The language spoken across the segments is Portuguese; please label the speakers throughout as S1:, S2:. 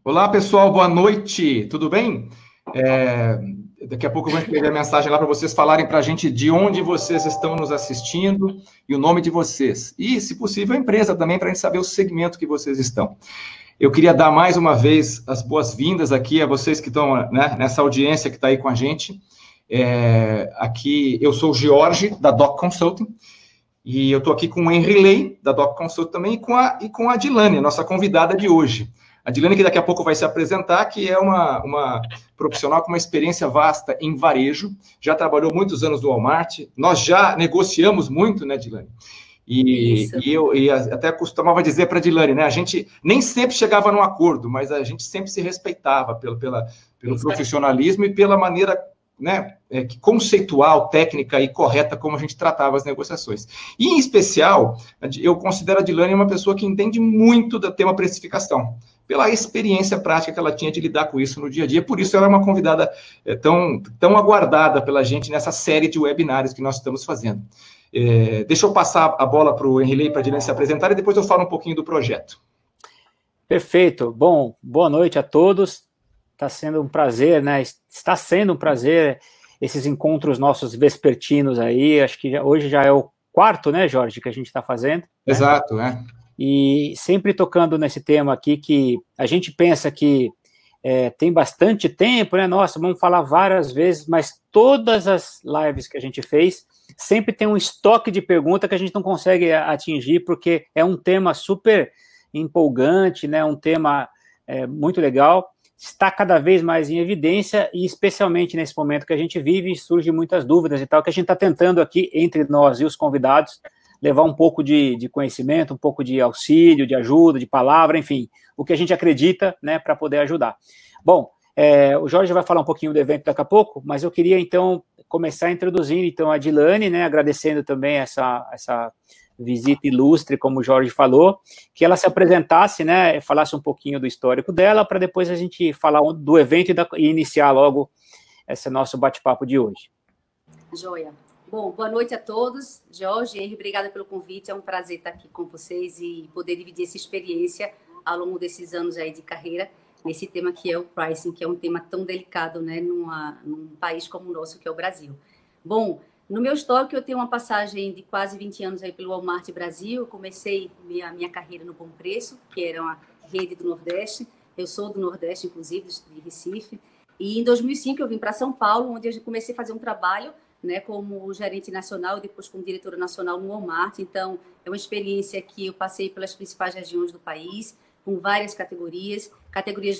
S1: Olá, pessoal, boa noite, tudo bem? Daqui a pouco eu vou escrever a mensagem lá para vocês falarem para a gente de onde vocês estão nos assistindo e o nome de vocês. E, se possível, a empresa também, para a gente saber o segmento que vocês estão. Eu queria dar mais uma vez as boas-vindas aqui a vocês que estão, né, nessa audiência que está aí com a gente. Aqui, eu sou o Jorge, da Doc Consulting, e eu estou aqui com o Henry Ley, da Doc Consulting também, e com a Dilane, nossa convidada de hoje. A Dilane, que daqui a pouco vai se apresentar, que é uma profissional com uma experiência vasta em varejo, já trabalhou muitos anos no Walmart, nós já negociamos muito, né, Dilane? E eu até costumava dizer para a Dilane, né, a gente nem sempre chegava num acordo, mas a gente sempre se respeitava pelo profissionalismo e pela maneira, né, conceitual, técnica e correta como a gente tratava as negociações. E, em especial, eu considero a Dilane uma pessoa que entende muito do tema precificação, pela experiência prática que ela tinha de lidar com isso no dia a dia. Por isso, ela é uma convidada tão aguardada pela gente nessa série de webinários que nós estamos fazendo. Deixa eu passar a bola para o Henry e para a Dilane se apresentar e depois eu falo um pouquinho do projeto.
S2: Perfeito. Bom, boa noite a todos. Está sendo um prazer, né? Está sendo um prazer esses encontros nossos vespertinos aí. Acho que hoje já é o quarto, né, Jorge, que a gente está fazendo.
S1: Exato, né?
S2: E sempre tocando nesse tema aqui que a gente pensa que tem bastante tempo, né? Nossa, vamos falar várias vezes, mas todas as lives que a gente fez sempre tem um estoque de pergunta que a gente não consegue atingir, porque é um tema super empolgante, né? Um tema muito legal. Está cada vez mais em evidência e especialmente nesse momento que a gente vive, surgem muitas dúvidas e tal, que a gente está tentando aqui, entre nós e os convidados, levar um pouco de conhecimento, um pouco de auxílio, de ajuda, de palavra, enfim, o que a gente acredita, né, para poder ajudar. Bom, o Jorge vai falar um pouquinho do evento daqui a pouco, mas eu queria, então, começar introduzindo, então, a Dilane, né, agradecendo também essa visita ilustre, como o Jorge falou, que ela se apresentasse, né, falasse um pouquinho do histórico dela, para depois a gente falar do evento e iniciar logo esse nosso bate-papo de hoje.
S3: Joia. Bom, boa noite a todos. Jorge, Henry, obrigada pelo convite. É um prazer estar aqui com vocês e poder dividir essa experiência ao longo desses anos aí de carreira nesse tema que é o pricing, que é um tema tão delicado, né, num país como o nosso, que é o Brasil. Bom, no meu histórico, eu tenho uma passagem de quase 20 anos aí pelo Walmart Brasil. Eu comecei minha carreira no Bom Preço, que era uma rede do Nordeste. Eu sou do Nordeste, inclusive, de Recife. E em 2005 eu vim para São Paulo, onde eu comecei a fazer um trabalho, né, como gerente nacional e depois como diretora nacional no Walmart. Então, é uma experiência que eu passei pelas principais regiões do país, com várias categorias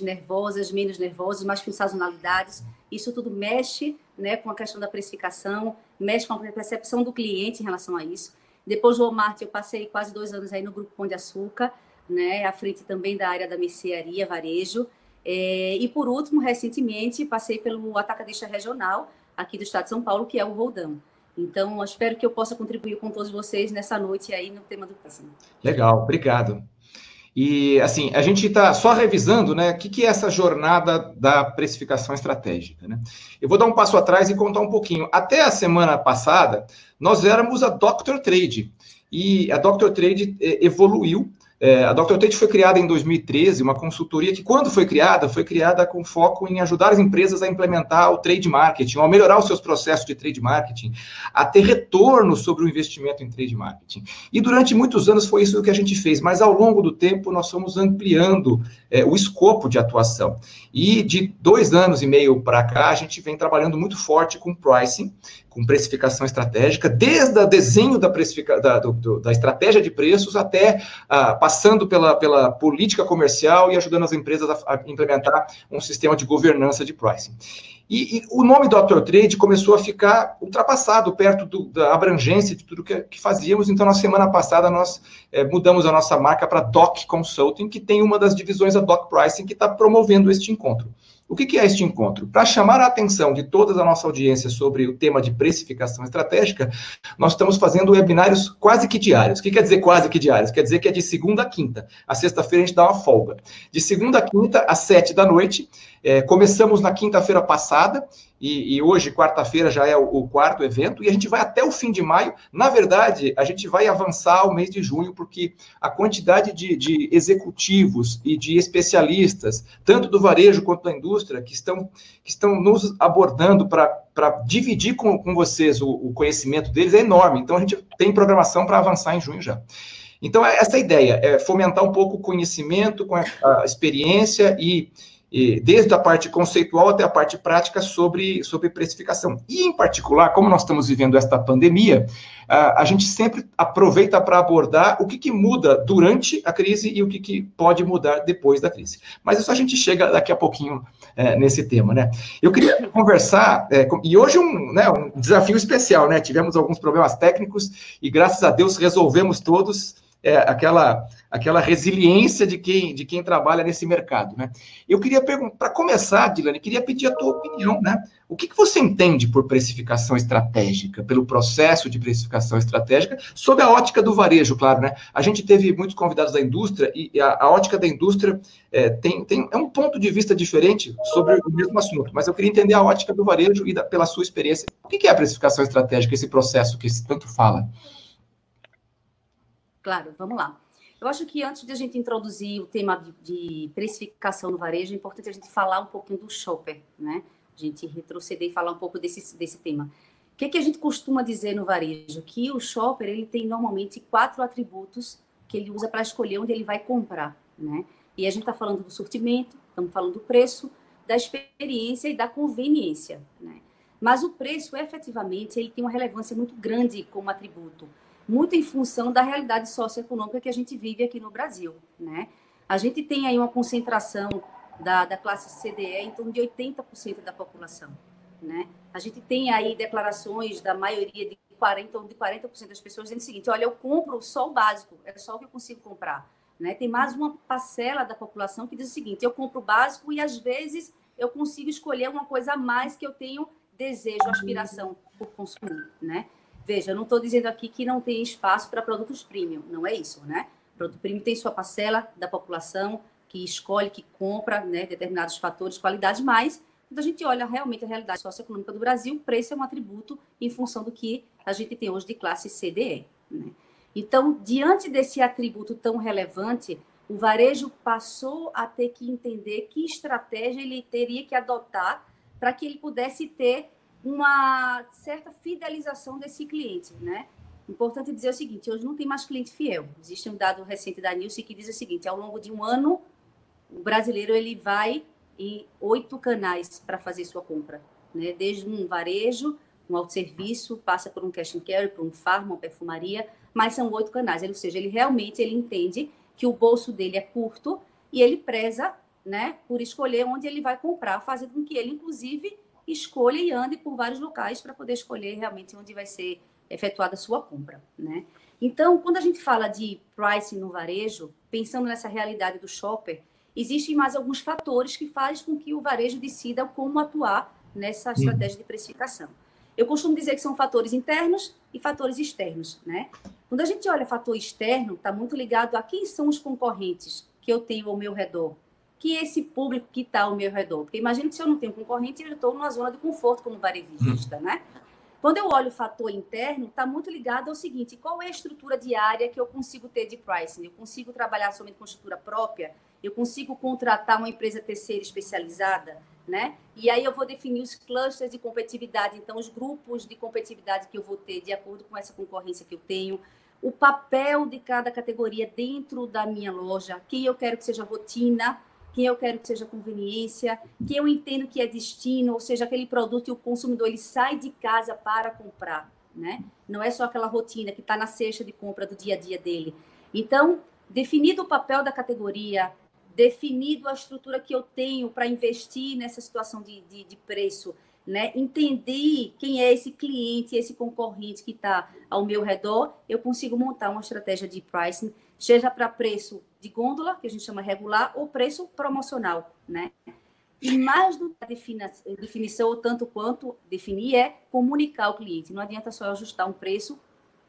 S3: nervosas, menos nervosas, mas com sazonalidades. Isso tudo mexe, né, com a questão da precificação, mexe com a percepção do cliente em relação a isso. Depois do Walmart, eu passei quase 2 anos aí no Grupo Pão de Açúcar, né, à frente também da área da mercearia, varejo. E, por último, recentemente, passei pelo atacadista regional aqui do estado de São Paulo, que é o Roldão. Então, eu espero que eu possa contribuir com todos vocês nessa noite aí no tema do pricing.
S1: Legal, obrigado. E, assim, a gente está só revisando, né, o que é essa jornada da precificação estratégica, né? Eu vou dar um passo atrás e contar um pouquinho. Até a semana passada, nós éramos a Dr. Trade, e a Dr. Trade evoluiu. A Dr. Trade foi criada em 2013, uma consultoria que, quando foi criada com foco em ajudar as empresas a implementar o trade marketing, a melhorar os seus processos de trade marketing, a ter retorno sobre o investimento em trade marketing. E durante muitos anos foi isso que a gente fez, mas ao longo do tempo nós fomos ampliando o escopo de atuação. E de 2 anos e meio para cá, a gente vem trabalhando muito forte com pricing, com precificação estratégica, desde o desenho da estratégia de preços até passando pela política comercial e ajudando as empresas a implementar um sistema de governança de pricing. E o nome Dr. Trade começou a ficar ultrapassado perto da abrangência de tudo que fazíamos. Então, na semana passada, nós mudamos a nossa marca para Doc Consulting, que tem uma das divisões da Doc Pricing, que está promovendo este encontro. O que é este encontro? Para chamar a atenção de toda a nossa audiência sobre o tema de precificação estratégica, nós estamos fazendo webinários quase que diários. O que quer dizer quase que diários? Quer dizer que é de segunda a quinta. A sexta-feira a gente dá uma folga. De segunda a quinta, às 7 da noite. Começamos na quinta-feira passada, e hoje, quarta-feira, já é o quarto evento, e a gente vai até o fim de maio. Na verdade, a gente vai avançar o mês de junho, porque a quantidade de executivos e de especialistas, tanto do varejo quanto da indústria, que estão nos abordando para dividir com vocês o conhecimento deles é enorme. Então, a gente tem programação para avançar em junho já. Então, essa é a ideia, é fomentar um pouco o conhecimento, com a experiência e desde a parte conceitual até a parte prática sobre precificação. E, em particular, como nós estamos vivendo esta pandemia, a gente sempre aproveita para abordar o que muda durante a crise e o que pode mudar depois da crise. Mas isso a gente chega daqui a pouquinho nesse tema, né? Eu queria conversar, e hoje um desafio especial, né? Tivemos alguns problemas técnicos e, graças a Deus, resolvemos todos. Aquela resiliência de quem trabalha nesse mercado, né? Eu queria perguntar, para começar, Dilane, queria pedir a tua opinião, né? O que você entende por precificação estratégica, pelo processo de precificação estratégica, sob a ótica do varejo, claro, né? A gente teve muitos convidados da indústria e a ótica da indústria é um ponto de vista diferente sobre o mesmo assunto, mas eu queria entender a ótica do varejo e pela sua experiência. O que é a precificação estratégica, esse processo que se tanto fala?
S3: Claro, vamos lá. Eu acho que antes de a gente introduzir o tema de precificação no varejo, é importante a gente falar um pouquinho do shopper, né? A gente retroceder e falar um pouco desse tema. O que a gente costuma dizer no varejo? Que o shopper, ele tem normalmente 4 atributos que ele usa para escolher onde ele vai comprar, né? E a gente está falando do sortimento, estamos falando do preço, da experiência e da conveniência, né? Mas o preço, efetivamente, ele tem uma relevância muito grande como atributo, muito em função da realidade socioeconômica que a gente vive aqui no Brasil, né? A gente tem aí uma concentração da classe CDE em torno de 80% da população, né? A gente tem aí declarações da maioria de 40% das pessoas dizendo o seguinte: olha, eu compro só o básico, é só o que eu consigo comprar, né? Tem mais uma parcela da população que diz o seguinte: eu compro o básico e às vezes eu consigo escolher uma coisa a mais que eu tenho desejo, aspiração por consumir, né? Veja, eu não estou dizendo aqui que não tem espaço para produtos premium, não é isso, né? Produto premium tem sua parcela da população que escolhe, que compra, né, determinados fatores, qualidade, mas quando a gente olha realmente a realidade socioeconômica do Brasil, o preço é um atributo em função do que a gente tem hoje de classe CDE, né? Então, diante desse atributo tão relevante, o varejo passou a ter que entender que estratégia ele teria que adotar para que ele pudesse ter uma certa fidelização desse cliente, né? Importante dizer o seguinte: hoje não tem mais cliente fiel. Existe um dado recente da Nielsen que diz o seguinte: ao longo de um ano, o brasileiro ele vai em 8 canais para fazer sua compra, né? Desde um varejo, um autosserviço, passa por um cash and carry, por um farm, uma perfumaria, mas são 8 canais. Ou seja, ele realmente entende que o bolso dele é curto e ele preza, né, por escolher onde ele vai comprar, fazendo com que ele, inclusive, escolha e ande por vários locais para poder escolher realmente onde vai ser efetuada a sua compra, né? Então, quando a gente fala de pricing no varejo, pensando nessa realidade do shopper, existem mais alguns fatores que fazem com que o varejo decida como atuar nessa estratégia de precificação. Eu costumo dizer que são fatores internos e fatores externos, né? Quando a gente olha fator externo, está muito ligado a quem são os concorrentes que eu tenho ao meu redor, que esse público que está ao meu redor. Porque imagina que se eu não tenho concorrente, eu estou numa zona de conforto como varejista, né? Quando eu olho o fator interno, está muito ligado ao seguinte: qual é a estrutura diária que eu consigo ter de pricing? Eu consigo trabalhar somente com estrutura própria? Eu consigo contratar uma empresa terceira especializada, né? E aí eu vou definir os clusters de competitividade, então os grupos de competitividade que eu vou ter de acordo com essa concorrência que eu tenho, o papel de cada categoria dentro da minha loja, quem eu quero que seja rotina, quem eu quero que seja conveniência, quem eu entendo que é destino, ou seja, aquele produto e o consumidor ele sai de casa para comprar, né? Não é só aquela rotina que está na cesta de compra do dia a dia dele. Então, definido o papel da categoria, definido a estrutura que eu tenho para investir nessa situação de preço, né? Entender quem é esse cliente, esse concorrente que está ao meu redor, eu consigo montar uma estratégia de pricing, seja para preço de gôndola, que a gente chama regular, ou preço promocional, né? E mais do que a definição, ou tanto quanto definir, é comunicar ao cliente. Não adianta só ajustar um preço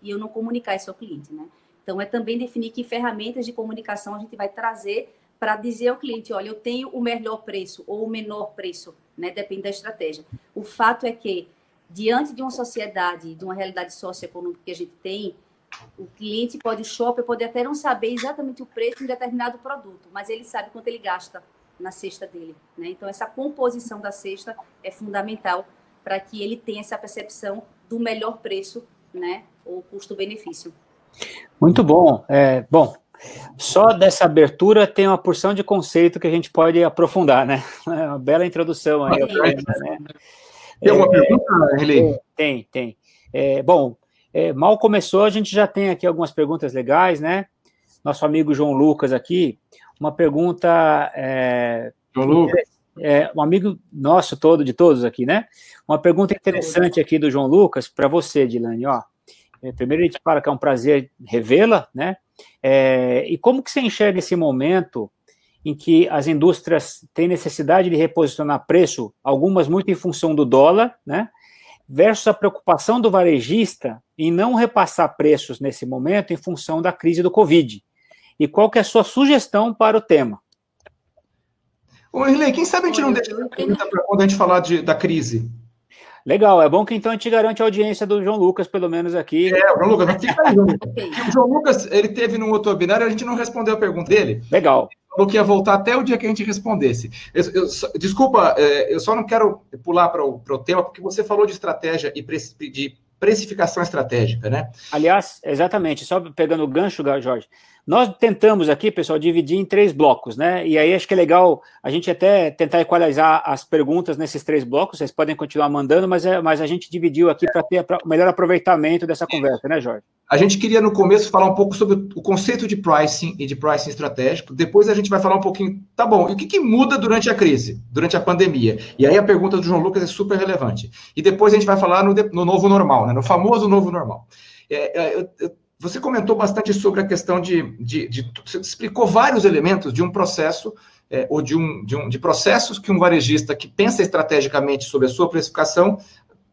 S3: e eu não comunicar isso ao cliente, né? Então, é também definir que ferramentas de comunicação a gente vai trazer para dizer ao cliente, olha, eu tenho o melhor preço ou o menor preço, né? Depende da estratégia. O fato é que, diante de uma sociedade, de uma realidade socioeconômica que a gente tem, o cliente pode, o shopper pode até não saber exatamente o preço de um determinado produto, mas ele sabe quanto ele gasta na cesta dele, né? Então, essa composição da cesta é fundamental para que ele tenha essa percepção do melhor preço, né? Ou custo-benefício.
S2: Muito bom. Bom, só dessa abertura tem uma porção de conceito que a gente pode aprofundar, né? É uma bela introdução aí. Né?
S1: Tem alguma pergunta, Riley?
S2: Tem. Bom, mal começou, a gente já tem aqui algumas perguntas legais, né? Nosso amigo João Lucas aqui, uma pergunta...
S1: João Lucas.
S2: Um amigo nosso de todos aqui, né? Uma pergunta interessante aqui do João Lucas para você, Dilane, ó. Primeiro a gente fala que é um prazer revê-la, né? E como que você enxerga esse momento em que as indústrias têm necessidade de reposicionar preço, algumas muito em função do dólar, né? Versus a preocupação do varejista em não repassar preços nesse momento em função da crise do Covid. E qual que é a sua sugestão para o tema?
S1: Ô, Riley, quem sabe a gente não deixa a pergunta para quando a gente falar da crise?
S2: Legal, é bom que então a gente garante a audiência do João Lucas, pelo menos aqui.
S1: O João Lucas, mas fica aí, João Lucas. O João Lucas, ele teve num outro webinar e a gente não respondeu a pergunta dele.
S2: Legal.
S1: Ele falou que ia voltar até o dia que a gente respondesse. Desculpa, eu só não quero pular para o tema, porque você falou de estratégia e de precificação estratégica, né?
S2: Aliás, exatamente, só pegando o gancho, Jorge, nós tentamos aqui, pessoal, dividir em 3 blocos, né? E aí acho que é legal a gente até tentar equalizar as perguntas nesses 3 blocos, vocês podem continuar mandando, mas a gente dividiu aqui para ter o melhor aproveitamento dessa conversa, né, Jorge?
S1: A gente queria, no começo, falar um pouco sobre o conceito de pricing e de pricing estratégico. Depois a gente vai falar um pouquinho, tá bom, e o que muda durante a crise, durante a pandemia? E aí a pergunta do João Lucas é super relevante. E depois a gente vai falar no novo normal, né? No famoso novo normal. Você comentou bastante sobre a questão você explicou vários elementos de um processo, ou de processos que um varejista que pensa estrategicamente sobre a sua precificação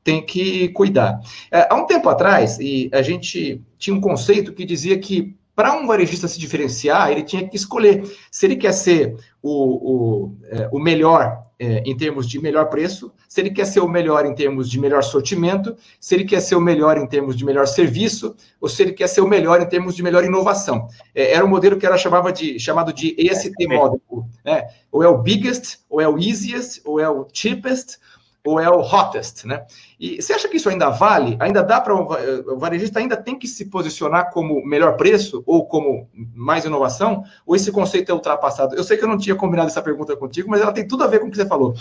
S1: tem que cuidar. Há um tempo atrás, a gente tinha um conceito que dizia que para um varejista se diferenciar, ele tinha que escolher se ele quer ser o melhor em termos de melhor preço, se ele quer ser o melhor em termos de melhor sortimento, se ele quer ser o melhor em termos de melhor serviço, ou se ele quer ser o melhor em termos de melhor inovação. Era um modelo que era chamado de EST Model, né? Ou é o biggest, ou é o easiest, ou é o cheapest, ou é o hottest, né? E você acha que isso ainda vale? Ainda dá para o varejista ainda tem que se posicionar como melhor preço ou como mais inovação? Ou esse conceito é ultrapassado? Eu sei que eu não tinha combinado essa pergunta contigo, mas ela tem tudo a ver com o que você falou.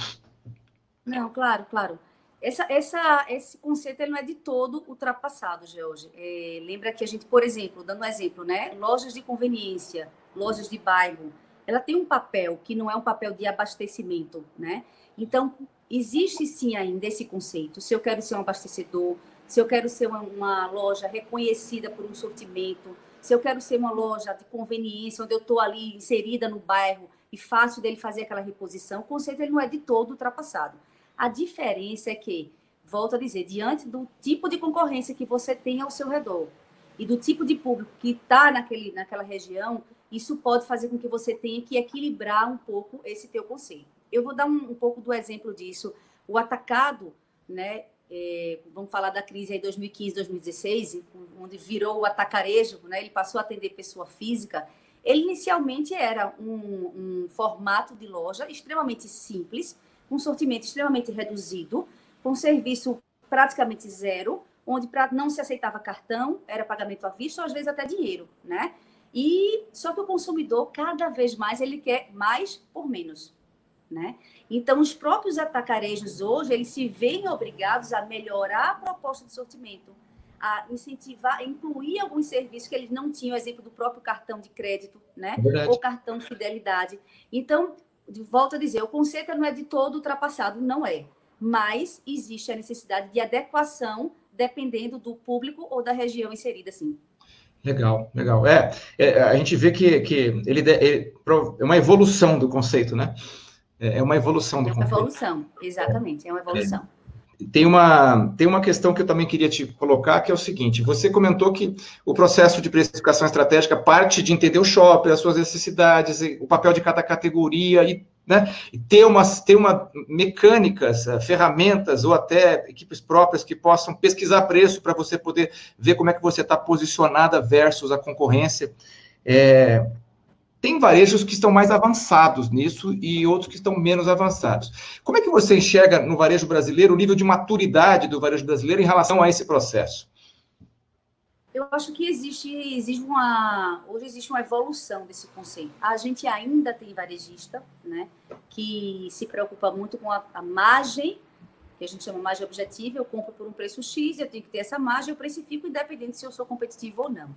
S3: Não, claro. Esse conceito ele não é de todo ultrapassado, George. Lembra que a gente, por exemplo, dando um exemplo, né? Lojas de conveniência, lojas de bairro, ela tem um papel que não é um papel de abastecimento, né? Então, existe sim ainda esse conceito. Se eu quero ser um abastecedor, se eu quero ser uma loja reconhecida por um sortimento, se eu quero ser uma loja de conveniência, onde eu estou ali inserida no bairro e fácil dele fazer aquela reposição, o conceito ele não é de todo ultrapassado. A diferença é que, volto a dizer, diante do tipo de concorrência que você tem ao seu redor e do tipo de público que está naquela região, isso pode fazer com que você tenha que equilibrar um pouco esse teu conceito. Eu vou dar um pouco do exemplo disso. O atacado, né? Vamos falar da crise aí 2015, 2016, onde virou o atacarejo, né? Ele passou a atender pessoa física. Ele inicialmente era um formato de loja extremamente simples, um sortimento extremamente reduzido, com serviço praticamente zero, onde não se aceitava cartão, era pagamento à vista ou às vezes até dinheiro, né? E só que o consumidor, cada vez mais, ele quer mais por menos, né? Então, os próprios atacarejos hoje, eles se veem obrigados a melhorar a proposta de sortimento, a incentivar, incluir alguns serviços que eles não tinham, exemplo do próprio cartão de crédito, né? Ou cartão de fidelidade. Então, volto a dizer, o conceito não é de todo ultrapassado, não é. Mas existe a necessidade de adequação dependendo do público ou da região inserida, sim.
S1: Legal. A gente vê que ele é uma evolução do conceito, né? É uma evolução do conceito.
S3: É uma evolução, exatamente, é uma evolução.
S1: Tem uma questão que eu também queria te colocar, que é o seguinte: você comentou que o processo de precificação estratégica parte de entender o shopper, as suas necessidades, o papel de cada categoria, e, né, e ter uma mecânicas, ferramentas ou até equipes próprias que possam pesquisar preço para você poder ver como é que você está posicionada versus a concorrência. Tem varejos que estão mais avançados nisso e outros que estão menos avançados. Como é que você enxerga no varejo brasileiro o nível de maturidade do varejo brasileiro em relação a esse processo?
S3: Eu acho que hoje existe uma evolução desse conceito. A gente ainda tem varejista, né, que se preocupa muito com a margem, que a gente chama margem objetiva. Eu compro por um preço X, eu tenho que ter essa margem, eu precifico independente se eu sou competitivo ou não.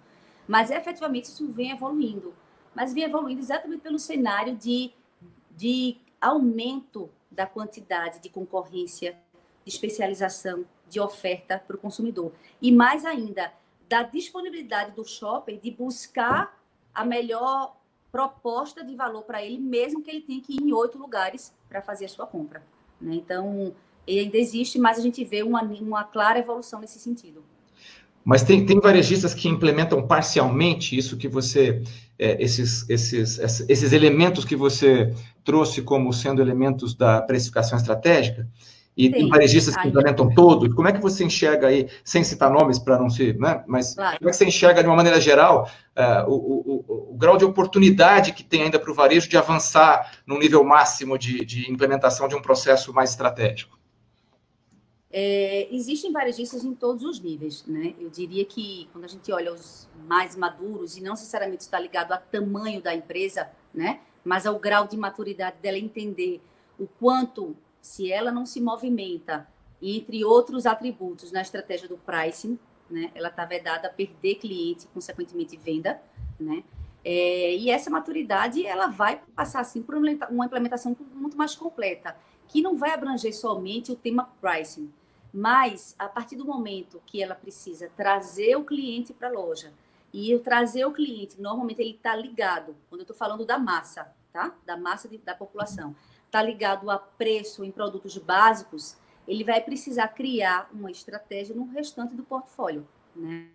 S3: Mas, efetivamente, isso vem evoluindo. Mas vem evoluindo exatamente pelo cenário de aumento da quantidade de concorrência, de especialização, de oferta para o consumidor. E mais ainda, da disponibilidade do shopper de buscar a melhor proposta de valor para ele, mesmo que ele tenha que ir em 8 lugares para fazer a sua compra, né? Então, ele ainda existe, mas a gente vê uma clara evolução nesse sentido.
S1: Mas tem varejistas que implementam parcialmente isso que você, esses elementos que você trouxe como sendo elementos da precificação estratégica, e tem varejistas que implementam todos. Como é que você enxerga aí, sem citar nomes para não ser, né? Mas claro, como é que você enxerga de uma maneira geral o grau de oportunidade que tem ainda para o varejo de avançar no nível máximo de implementação de um processo mais estratégico?
S3: Existem varejistas em todos os níveis, né? Eu diria que quando a gente olha os mais maduros, e não necessariamente está ligado ao tamanho da empresa, né? Mas ao grau de maturidade dela entender o quanto, se ela não se movimenta, entre outros atributos na estratégia do pricing, né? Ela está vedada a perder cliente, consequentemente venda, né? E essa maturidade, ela vai passar assim por uma implementação muito mais completa, que não vai abranger somente o tema pricing, mas a partir do momento que ela precisa trazer o cliente para a loja, e eu trazer o cliente, normalmente ele está ligado, quando eu estou falando da massa, tá? Da massa da população, está ligado a preço em produtos básicos, ele vai precisar criar uma estratégia no restante do portfólio, né?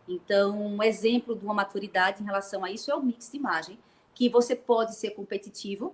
S3: Então, um exemplo de uma maturidade em relação a isso é o mix de imagem, que você pode ser competitivo,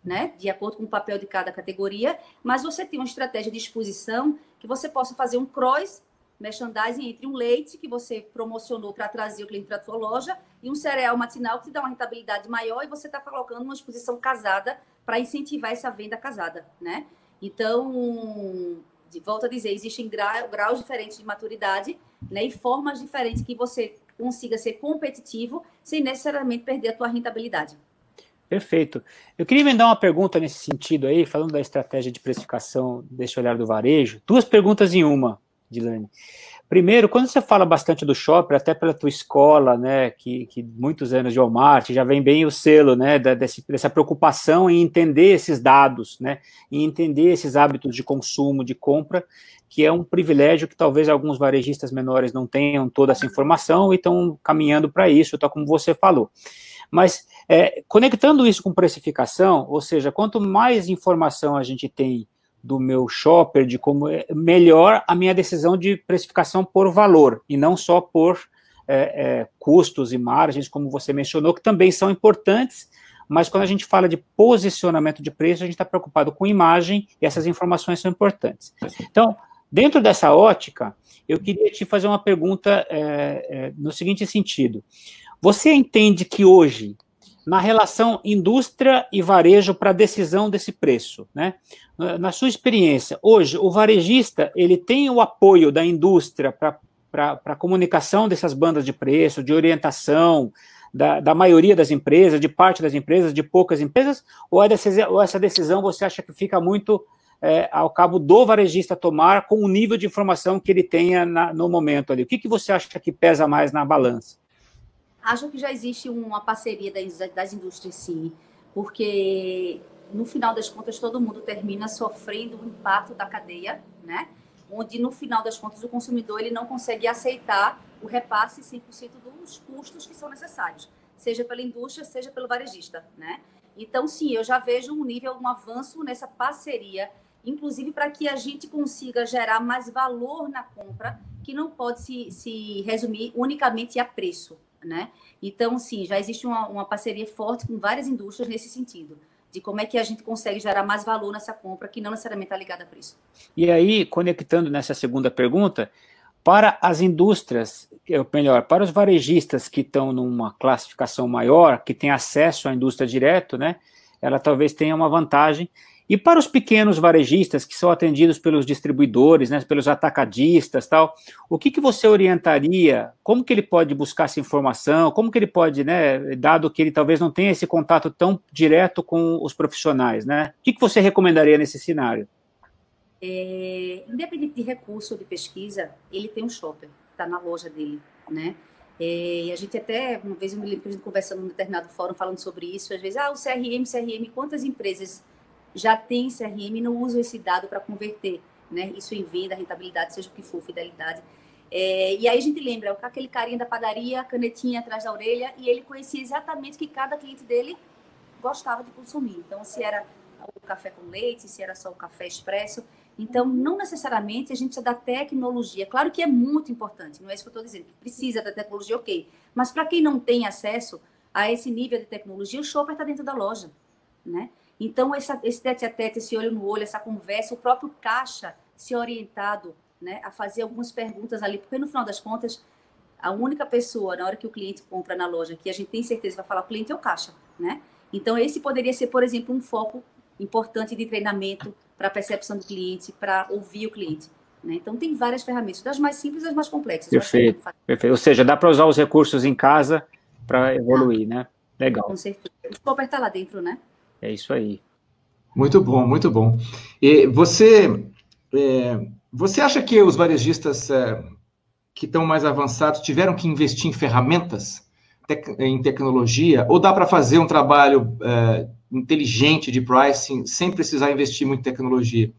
S3: né, de acordo com o papel de cada categoria, mas você tem uma estratégia de exposição que você possa fazer um cross merchandising entre um leite que você promocionou para trazer o cliente para a tua loja e um cereal matinal que te dá uma rentabilidade maior e você está colocando uma exposição casada para incentivar essa venda casada, né? Então, volto a dizer, existem graus diferentes de maturidade, né, e formas diferentes que você consiga ser competitivo sem necessariamente perder a tua rentabilidade.
S2: Perfeito. Eu queria emendar uma pergunta nesse sentido aí, falando da estratégia de precificação desse olhar do varejo. 2 perguntas em uma, Dilane. Primeiro, quando você fala bastante do shopper, até pela tua escola, né, que muitos anos de Walmart, já vem bem o selo, né, dessa preocupação em entender esses dados, né, em entender esses hábitos de consumo, de compra, que é um privilégio que talvez alguns varejistas menores não tenham toda essa informação e estão caminhando para isso, tal como você falou. Mas, conectando isso com precificação, ou seja, quanto mais informação a gente tem do meu shopper, de como melhor a minha decisão de precificação por valor, e não só por custos e margens, como você mencionou, que também são importantes, mas quando a gente fala de posicionamento de preço, a gente está preocupado com imagem, e essas informações são importantes. Então, dentro dessa ótica, eu queria te fazer uma pergunta no seguinte sentido. Você entende que hoje, na relação indústria e varejo para a decisão desse preço, né? Na sua experiência, hoje, o varejista, ele tem o apoio da indústria para a comunicação dessas bandas de preço, de orientação, da maioria das empresas, de parte das empresas, de poucas empresas, ou essa decisão você acha que fica muito ao cabo do varejista tomar com o nível de informação que ele tenha no momento ali? O que você acha que pesa mais na balança?
S3: Acho que já existe uma parceria das indústrias, sim, porque, no final das contas, todo mundo termina sofrendo o impacto da cadeia, né? Onde, no final das contas, o consumidor ele não consegue aceitar o repasse 100% dos custos que são necessários, seja pela indústria, seja pelo varejista, né? Então, sim, eu já vejo um avanço nessa parceria, inclusive para que a gente consiga gerar mais valor na compra, que não pode se resumir unicamente a preço, né? Então, sim, já existe uma parceria forte com várias indústrias nesse sentido, de como é que a gente consegue gerar mais valor nessa compra, que não necessariamente está ligada a preço.
S2: E aí, conectando nessa segunda pergunta, para as indústrias, ou melhor, para os varejistas que estão numa classificação maior, que tem acesso à indústria direto, né, ela talvez tenha uma vantagem. E para os pequenos varejistas que são atendidos pelos distribuidores, né, pelos atacadistas, tal, o que você orientaria? Como que ele pode buscar essa informação? Como que ele pode, né, dado que ele talvez não tenha esse contato tão direto com os profissionais, né? O que você recomendaria nesse cenário?
S3: Independente de recurso ou de pesquisa, ele tem um shopper, está na loja dele, né? E a gente até, uma vez eu me lembro que a gente conversando num determinado fórum falando sobre isso, às vezes, o CRM, quantas empresas já tem CRM e não usam esse dado para converter, né? Isso em venda, rentabilidade, seja o que for, fidelidade. E aí a gente lembra, aquele carinha da padaria, canetinha atrás da orelha, e ele conhecia exatamente o que cada cliente dele gostava de consumir. Então, se era o café com leite, se era só o café expresso. Então, não necessariamente a gente precisa da tecnologia. Claro que é muito importante, não é isso que eu estou dizendo, que precisa da tecnologia, ok. Mas para quem não tem acesso a esse nível de tecnologia, o shopper está dentro da loja, né? Então, esse tete-a-tete, esse olho no olho, essa conversa, o próprio caixa ser orientado, né, a fazer algumas perguntas ali, porque no final das contas, a única pessoa, na hora que o cliente compra na loja, que a gente tem certeza vai falar, o cliente é o caixa, né? Então, esse poderia ser, por exemplo, um foco importante de treinamento para a percepção do cliente, para ouvir o cliente, né? Então, tem várias ferramentas, das mais simples às mais complexas.
S2: Perfeito, perfeito. Ou seja, dá para usar os recursos em casa para evoluir, né? Legal.
S3: Com certeza. O shopper está lá dentro, né?
S2: É isso aí.
S1: Muito bom, muito bom. E você acha que os varejistas que estão mais avançados tiveram que investir em ferramentas, em tecnologia, ou dá para fazer um trabalho inteligente de pricing sem precisar investir muito em tecnologia?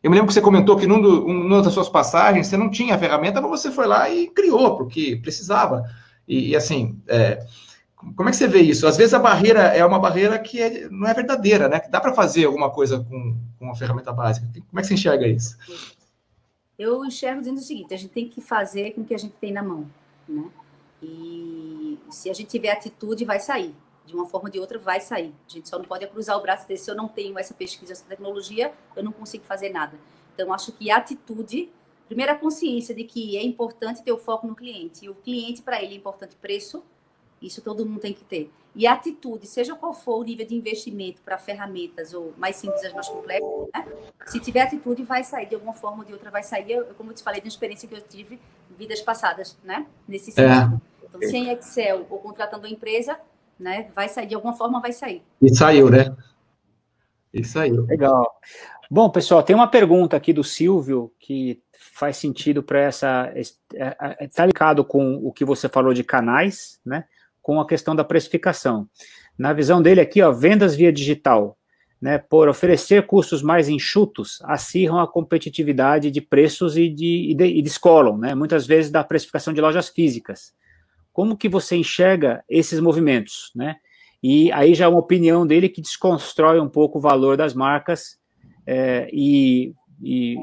S1: Eu me lembro que você comentou que numa das suas passagens você não tinha a ferramenta, mas você foi lá e criou, porque precisava. E assim, como é que você vê isso? Às vezes a barreira é uma barreira que não é verdadeira, né? Dá para fazer alguma coisa com uma ferramenta básica. Como é que você enxerga isso?
S3: Eu enxergo dizendo o seguinte, a gente tem que fazer com o que a gente tem na mão, né? E se a gente tiver atitude, vai sair. De uma forma ou de outra, vai sair. A gente só não pode cruzar o braço e dizer, se eu não tenho essa pesquisa, essa tecnologia, eu não consigo fazer nada. Então, acho que a atitude, primeiro a consciência de que é importante ter o foco no cliente. E o cliente, para ele, é importante preço. Isso todo mundo tem que ter. E a atitude, seja qual for o nível de investimento para ferramentas, ou mais simples, as mais complexas, né? Se tiver atitude, vai sair. De alguma forma ou de outra, vai sair. Como eu te falei, de uma experiência que eu tive em vidas passadas, né? Nesse sentido. Então, se em Excel ou contratando uma empresa, né? Vai sair, de alguma forma vai sair.
S1: E saiu, né? E saiu.
S2: Legal. Bom, pessoal, tem uma pergunta aqui do Silvio que faz sentido para essa... Está ligado com o que você falou de canais, né? Com a questão da precificação. Na visão dele aqui, ó, vendas via digital, né? Por oferecer custos mais enxutos, acirram a competitividade de preços e descolam, né? Muitas vezes da precificação de lojas físicas. Como que você enxerga esses movimentos, né? E aí já é uma opinião dele que desconstrói um pouco o valor das marcas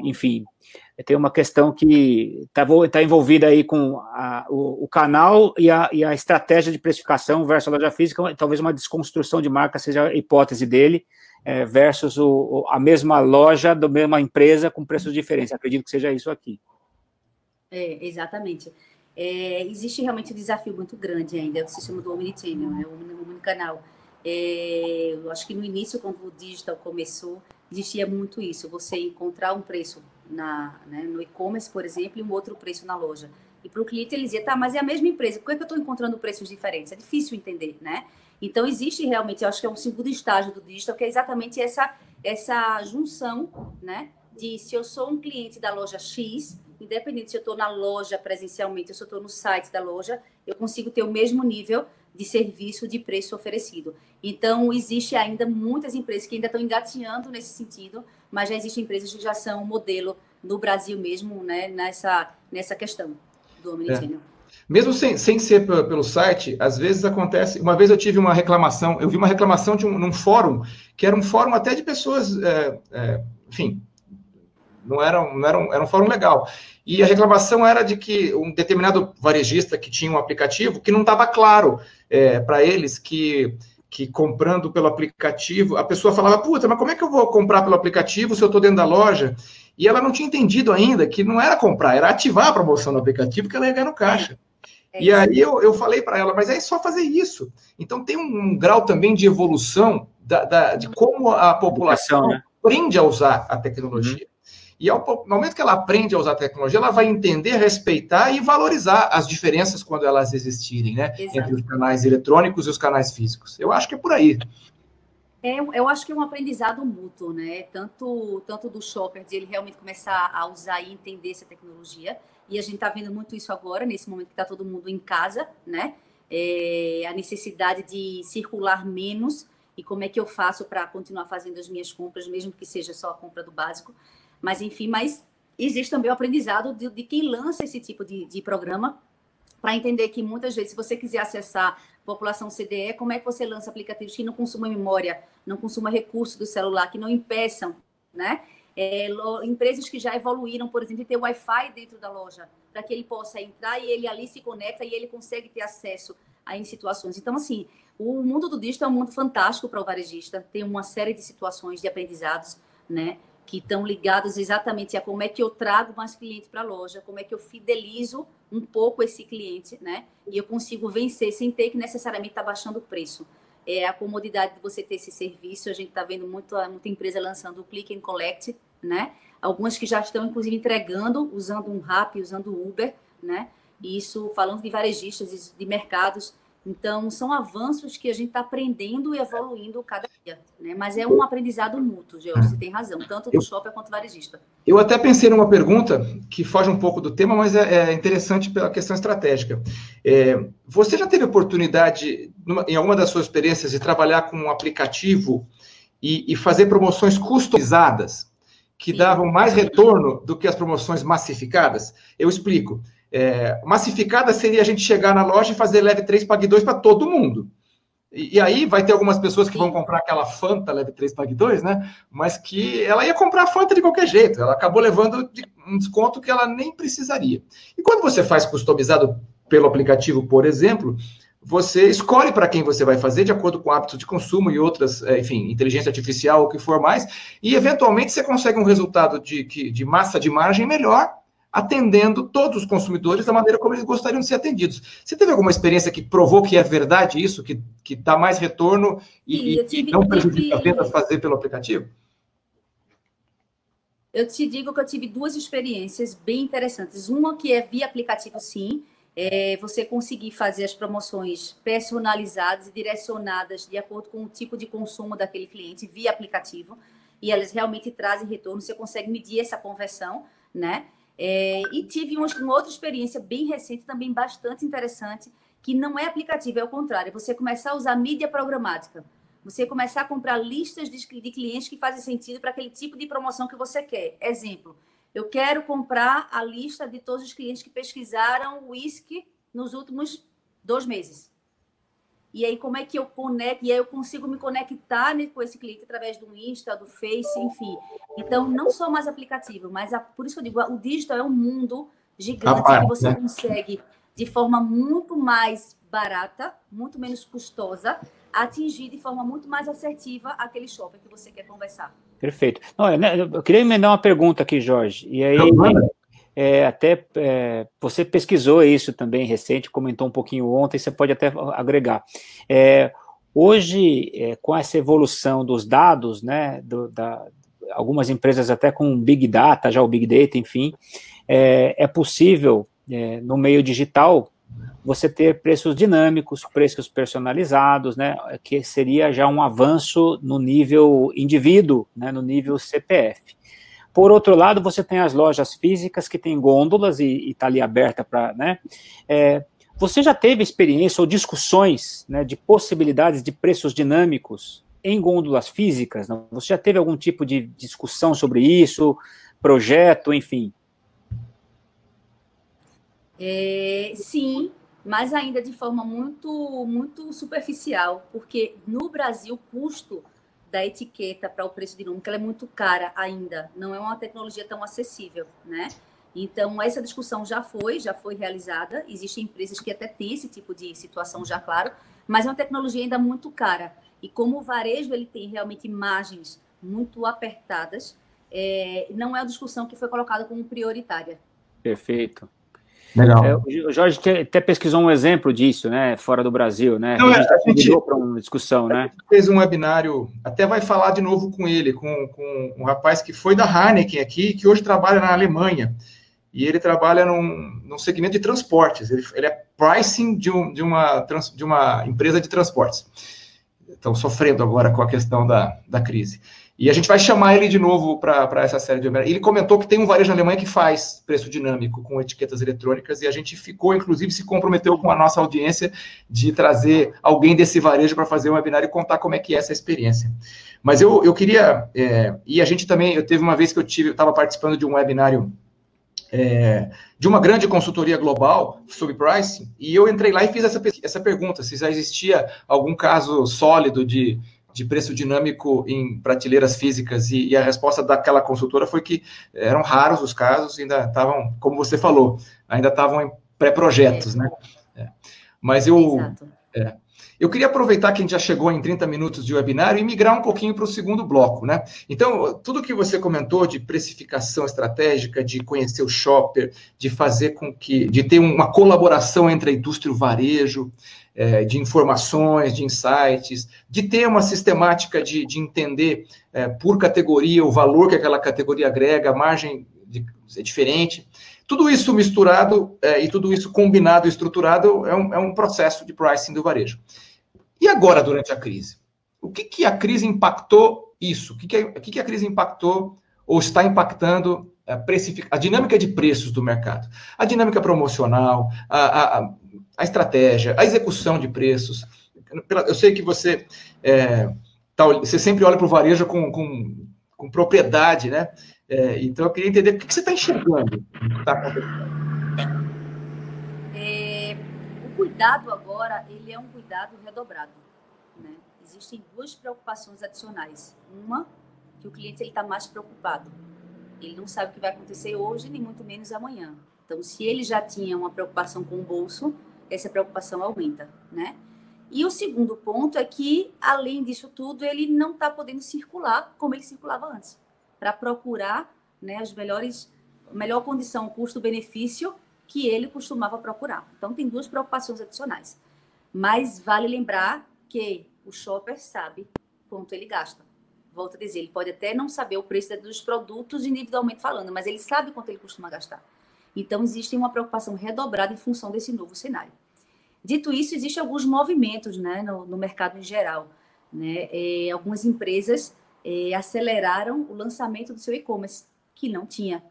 S2: enfim, tem uma questão que está envolvida aí com o canal e a estratégia de precificação versus a loja física, talvez uma desconstrução de marca seja a hipótese dele, versus a mesma loja da mesma empresa com preços diferentes. Acredito que seja isso aqui.
S3: Exatamente. Existe realmente um desafio muito grande ainda, é o sistema do Omnichannel, né? O omnicanal. Eu acho que no início, quando o digital começou, existia muito isso, você encontrar um preço no e-commerce, por exemplo, e um outro preço na loja. E para o cliente ele dizia, tá, mas é a mesma empresa, por que eu estou encontrando preços diferentes? É difícil entender, né? Então, existe realmente, eu acho que é um segundo estágio do digital, que é exatamente essa junção, né? De se eu sou um cliente da loja X, independente se eu estou na loja presencialmente ou se eu estou no site da loja, eu consigo ter o mesmo nível de serviço, de preço oferecido. Então, existe ainda muitas empresas que ainda estão engatinhando nesse sentido, mas já existem empresas que já são modelo no Brasil mesmo, né, nessa questão do Omnichannel.
S1: Mesmo sem ser pelo site, às vezes acontece. Uma vez eu tive uma reclamação, eu vi uma reclamação num fórum, que era um fórum até de pessoas, enfim, era um fórum legal. E a reclamação era de que um determinado varejista que tinha um aplicativo que não estava claro para eles que comprando pelo aplicativo, a pessoa falava, puta, mas como é que eu vou comprar pelo aplicativo se eu estou dentro da loja? E ela não tinha entendido ainda que não era comprar, era ativar a promoção no aplicativo que ela ia ganhar no caixa. E aí eu falei para ela, mas é só fazer isso. Então tem um grau também de evolução de como a população aprende a usar a tecnologia. E no momento que ela aprende a usar a tecnologia, ela vai entender, respeitar e valorizar as diferenças quando elas existirem, né? Entre os canais eletrônicos e os canais físicos. Eu acho que é por aí.
S3: Eu acho que é um aprendizado mútuo, né? Tanto do shopper, de ele realmente começar a usar e entender essa tecnologia. E a gente está vendo muito isso agora, nesse momento que está todo mundo em casa, né? A necessidade de circular menos e como é que eu faço para continuar fazendo as minhas compras, mesmo que seja só a compra do básico. Mas, enfim, existe também o aprendizado de quem lança esse tipo de programa, para entender que, muitas vezes, se você quiser acessar a população CDE, como é que você lança aplicativos que não consumam memória, não consumam recursos do celular, que não impeçam, né? Empresas que já evoluíram, por exemplo, ter Wi-Fi dentro da loja, para que ele possa entrar e ele ali se conecta e ele consegue ter acesso a em situações. Então, assim, o mundo do digital é um mundo fantástico para o varejista, tem uma série de situações de aprendizados, né? Que estão ligados exatamente a como é que eu trago mais cliente para a loja, como é que eu fidelizo um pouco esse cliente, né? E eu consigo vencer sem ter que necessariamente estar baixando o preço. A comodidade de você ter esse serviço, a gente está vendo muita empresa lançando o Click and Collect, né? Algumas que já estão, inclusive, entregando, usando um Rappi, usando o Uber, né? E isso falando de varejistas, de mercados. Então, são avanços que a gente está aprendendo e evoluindo cada dia, né? Mas é um aprendizado mútuo, George, você tem razão, tanto do shopper quanto do varejista.
S1: Eu até pensei numa pergunta que foge um pouco do tema, mas é interessante pela questão estratégica. Você já teve oportunidade, em alguma das suas experiências, de trabalhar com um aplicativo e fazer promoções customizadas que davam mais retorno do que as promoções massificadas? Eu explico. Massificada seria a gente chegar na loja e fazer leve 3, pague 2 para todo mundo. E aí vai ter algumas pessoas que vão comprar aquela Fanta leve 3, pague 2, né? Mas que ela ia comprar a Fanta de qualquer jeito. Ela acabou levando um desconto que ela nem precisaria. E quando você faz customizado pelo aplicativo, por exemplo, você escolhe para quem você vai fazer de acordo com o hábito de consumo e outras, enfim, inteligência artificial, o que for mais, e eventualmente você consegue um resultado de massa de margem melhor, atendendo todos os consumidores da maneira como eles gostariam de ser atendidos. Você teve alguma experiência que provou que é verdade isso, que dá mais retorno e não prejudica a venda fazer pelo aplicativo?
S3: Eu te digo que eu tive 2 experiências bem interessantes. Uma que é via aplicativo, sim. Você conseguir fazer as promoções personalizadas e direcionadas de acordo com o tipo de consumo daquele cliente via aplicativo. E elas realmente trazem retorno. Você consegue medir essa conversão, né? E tive uma outra experiência bem recente, também bastante interessante, que não é aplicativo, é o contrário. Você começar a usar mídia programática. Você começar a comprar listas de clientes que fazem sentido para aquele tipo de promoção que você quer. Exemplo, eu quero comprar a lista de todos os clientes que pesquisaram whisky nos últimos 2 meses. E aí, como é que eu conecto? E aí eu consigo me conectar com esse cliente através do Insta, do Face, enfim. Então, não só mais aplicativo, mas por isso que eu digo, o digital é um mundo gigante que você consegue, de forma muito mais barata, muito menos custosa, atingir de forma muito mais assertiva aquele shopper que você quer conversar.
S2: Perfeito. Eu queria emendar uma pergunta aqui, Jorge. E aí, você pesquisou isso também recente, comentou um pouquinho ontem, você pode até agregar. Hoje, com essa evolução dos dados, né, algumas empresas até com Big Data, já o Big Data, enfim, é possível, no meio digital, você ter preços dinâmicos, preços personalizados, né, que seria já um avanço no nível indivíduo, né, no nível CPF. Por outro lado, você tem as lojas físicas que têm gôndolas e está ali aberta para, né? Você já teve experiência ou discussões, né, de possibilidades de preços dinâmicos em gôndolas físicas? Não? Você já teve algum tipo de discussão sobre isso, projeto, enfim?
S3: Sim, mas ainda de forma muito superficial, porque no Brasil o custo da etiqueta para o preço dinâmico ela é muito cara ainda, não é uma tecnologia tão acessível, né? Então, essa discussão já foi realizada, existem empresas que até têm esse tipo de situação já, claro, mas é uma tecnologia ainda muito cara. E como o varejo ele tem realmente margens muito apertadas, não é uma discussão que foi colocada como prioritária.
S2: Perfeito.
S1: Legal.
S2: O Jorge até pesquisou um exemplo disso, né, fora do Brasil, né?
S1: Não,
S2: a gente convidou para uma discussão, né?
S1: A gente fez um webinário, até vai falar de novo com ele, com um rapaz que foi da Heineken aqui, que hoje trabalha na Alemanha, e ele trabalha num segmento de transportes, ele é pricing de uma empresa de transportes. Estão sofrendo agora com a questão da crise. E a gente vai chamar ele de novo para essa série de webinars. Ele comentou que tem um varejo na Alemanha que faz preço dinâmico com etiquetas eletrônicas, e a gente ficou, inclusive, se comprometeu com a nossa audiência de trazer alguém desse varejo para fazer um webinar e contar como é que é essa experiência. Mas eu queria... e a gente também... Eu teve uma vez que eu estava participando de um webinário de uma grande consultoria global sobre pricing, e eu entrei lá e fiz essa pergunta, se já existia algum caso sólido de preço dinâmico em prateleiras físicas, e a resposta daquela consultora foi que eram raros os casos, ainda estavam, como você falou, ainda estavam em pré-projetos, né? Mas eu queria aproveitar que a gente já chegou em 30 minutos de webinário e migrar um pouquinho para o segundo bloco, né? Então, tudo que você comentou de precificação estratégica, de conhecer o shopper, de fazer de ter uma colaboração entre a indústria e o varejo, de informações, de insights, de ter uma sistemática de entender por categoria o valor que aquela categoria agrega, a margem é diferente. Tudo isso misturado e tudo isso combinado e estruturado é um processo de pricing do varejo. E agora, durante a crise? O que a crise impactou isso? O que a crise impactou ou está impactando a dinâmica de preços do mercado? A dinâmica promocional, a estratégia, a execução de preços. Eu sei que você sempre olha para o varejo com propriedade, né? Então, eu queria entender o que você está enxergando o que está acontecendo.
S3: O cuidado agora, ele é um cuidado redobrado, né? Existem duas preocupações adicionais. Uma, que o cliente está mais preocupado. Ele não sabe o que vai acontecer hoje, nem muito menos amanhã. Então, se ele já tinha uma preocupação com o bolso, essa preocupação aumenta, né? E o segundo ponto é que, além disso tudo, ele não está podendo circular como ele circulava antes, para procurar, né, a melhor condição, custo-benefício que ele costumava procurar. Então, tem duas preocupações adicionais. Mas vale lembrar que o shopper sabe quanto ele gasta. Volto a dizer, ele pode até não saber o preço dos produtos individualmente falando, mas ele sabe quanto ele costuma gastar. Então, existe uma preocupação redobrada em função desse novo cenário. Dito isso, existem alguns movimentos, né, no mercado em geral, né? Algumas empresas aceleraram o lançamento do seu e-commerce, que não tinha,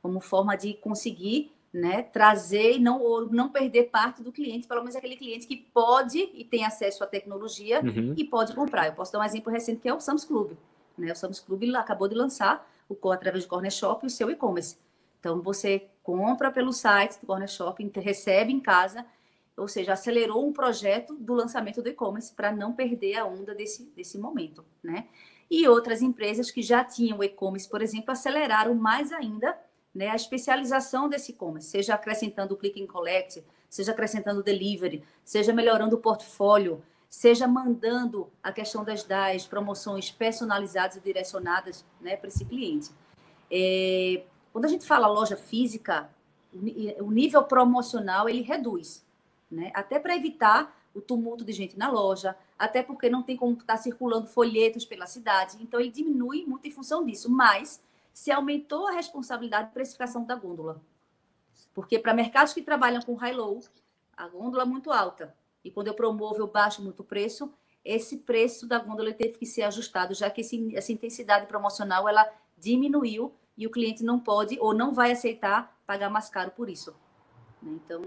S3: como forma de conseguir, né, trazer e não perder parte do cliente, pelo menos aquele cliente que pode e tem acesso à tecnologia e pode comprar. Eu posso dar um exemplo recente, que é o Sam's Club, né? O Sam's Club acabou de lançar, através do Corner Shop, o seu e-commerce. Então, você compra pelo site do Corner Shop, recebe em casa, ou seja, acelerou um projeto do lançamento do e-commerce para não perder a onda desse momento, né? E outras empresas que já tinham e-commerce, por exemplo, aceleraram mais ainda, né, a especialização desse e-commerce, seja acrescentando o click and collect, seja acrescentando o delivery, seja melhorando o portfólio, seja mandando a questão das DAIs, promoções personalizadas e direcionadas, né, para esse cliente. Quando a gente fala loja física, o nível promocional ele reduz, né? Até para evitar o tumulto de gente na loja, até porque não tem como estar circulando folhetos pela cidade, então ele diminui muito em função disso, mas se aumentou a responsabilidade de precificação da gôndola, porque para mercados que trabalham com high-low, a gôndola é muito alta, e quando eu promovo, eu baixo muito o preço, esse preço da gôndola teve que ser ajustado, já que essa intensidade promocional ela diminuiu e o cliente não pode ou não vai aceitar pagar mais caro por isso. Então,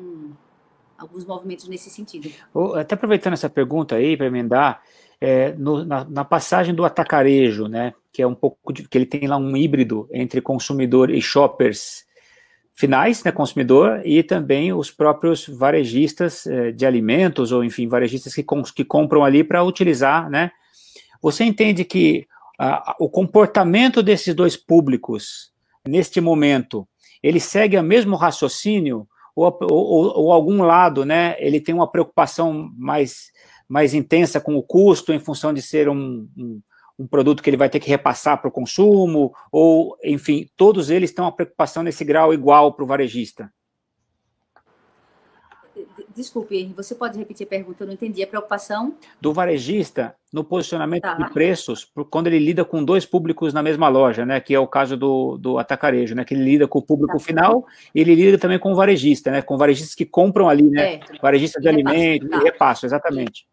S3: alguns movimentos nesse sentido.
S2: Até aproveitando essa pergunta aí, para emendar, na passagem do atacarejo, né, que é um pouco que ele tem lá um híbrido entre consumidor e shoppers, finais, né, consumidor, e também os próprios varejistas de alimentos, ou enfim, varejistas que compram ali para utilizar, né? Você entende que o comportamento desses dois públicos, neste momento, ele segue o mesmo raciocínio, ou algum lado, né, ele tem uma preocupação mais intensa com o custo, em função de ser um produto que ele vai ter que repassar para o consumo, ou, enfim, todos eles têm uma preocupação nesse grau igual para o varejista?
S3: Desculpe, você pode repetir a pergunta? Eu não entendi. A preocupação
S2: do varejista no posicionamento de preços, quando ele lida com dois públicos na mesma loja, né? Que é o caso do atacarejo, né? Que ele lida com o público final e ele lida também com o varejista, né? Com varejistas que compram ali, né? Varejistas de alimentos e repasso, exatamente.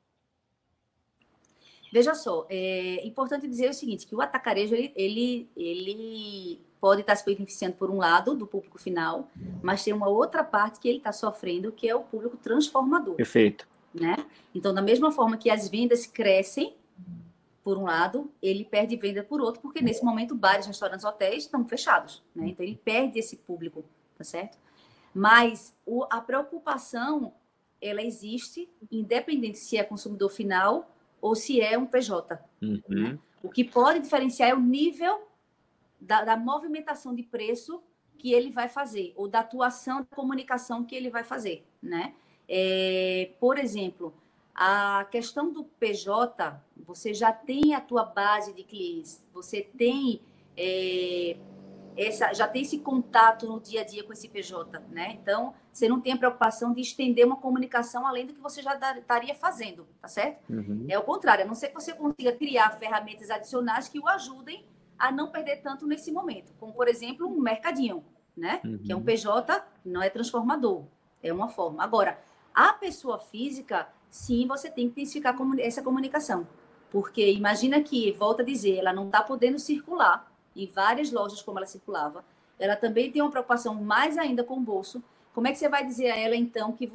S3: Veja só, é importante dizer o seguinte, que o atacarejo, ele pode estar se beneficiando, por um lado, do público final, mas tem uma outra parte que ele está sofrendo, que é o público transformador.
S2: Perfeito.
S3: Né? Então, da mesma forma que as vendas crescem, por um lado, ele perde venda por outro, porque nesse momento bares, restaurantes, hotéis estão fechados. Né? Então, ele perde esse público, tá certo? Mas a preocupação, ela existe, independente se é consumidor final ou se é um PJ.
S2: Uhum.
S3: Né? O que pode diferenciar é o nível da movimentação de preço que ele vai fazer, ou da atuação de comunicação que ele vai fazer. Né? Por exemplo, a questão do PJ, você já tem a tua base de clientes, você tem já tem esse contato no dia a dia com esse PJ, né? Então, você não tem a preocupação de estender uma comunicação além do que você já estaria fazendo, tá certo?
S2: Uhum.
S3: É o contrário, a não ser que você consiga criar ferramentas adicionais que o ajudem a não perder tanto nesse momento, como, por exemplo, um mercadinho, né?
S2: Uhum.
S3: Que é um PJ, não é transformador, é uma forma. Agora, a pessoa física, sim, você tem que intensificar essa comunicação, porque imagina que, volta a dizer, ela não está podendo circular em várias lojas como ela circulava, ela também tem uma preocupação mais ainda com o bolso. Como é que você vai dizer a ela, então, que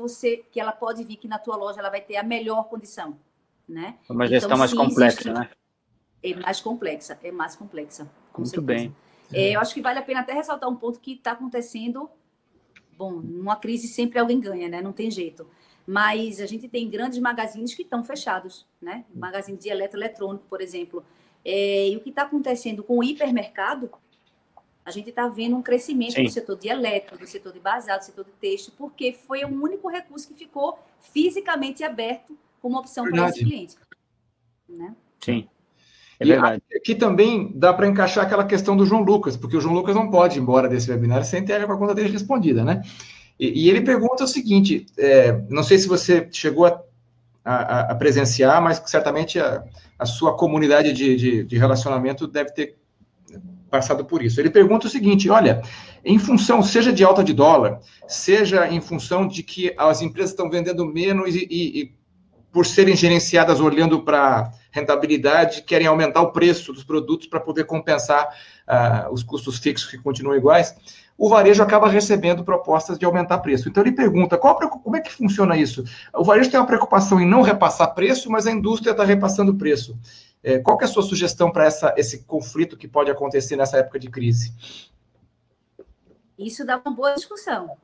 S3: ela pode vir que na tua loja ela vai ter a melhor condição? Né?
S2: Uma gestão mais complexa, né?
S3: É mais complexa, com
S2: Muito
S3: certeza.
S2: Bem.
S3: Eu acho que vale a pena até ressaltar um ponto que está acontecendo. Bom, numa crise sempre alguém ganha, né? Não tem jeito. Mas a gente tem grandes magazines que estão fechados, né? Magazine de eletrônico, por exemplo. E o que está acontecendo com o hipermercado, a gente está vendo um crescimento do setor de eletro, do setor de basal, do setor de têxtil, porque foi o único recurso que ficou fisicamente aberto como opção para esse cliente. Né?
S2: Sim, é verdade.
S1: E aqui também dá para encaixar aquela questão do João Lucas, porque o João Lucas não pode ir embora desse webinar sem ter a conta dele respondida, né? E ele pergunta o seguinte, não sei se você chegou a presenciar, mas certamente a sua comunidade de relacionamento deve ter passado por isso. Ele pergunta o seguinte, olha, em função, seja de alta de dólar, seja em função de que as empresas estão vendendo menos e por serem gerenciadas olhando para rentabilidade, querem aumentar o preço dos produtos para poder compensar os custos fixos que continuam iguais, o varejo acaba recebendo propostas de aumentar preço. Então, ele pergunta, como é que funciona isso? O varejo tem uma preocupação em não repassar preço, mas a indústria está repassando preço. Qual que é a sua sugestão para esse conflito que pode acontecer nessa época de crise?
S3: Isso dá uma boa discussão.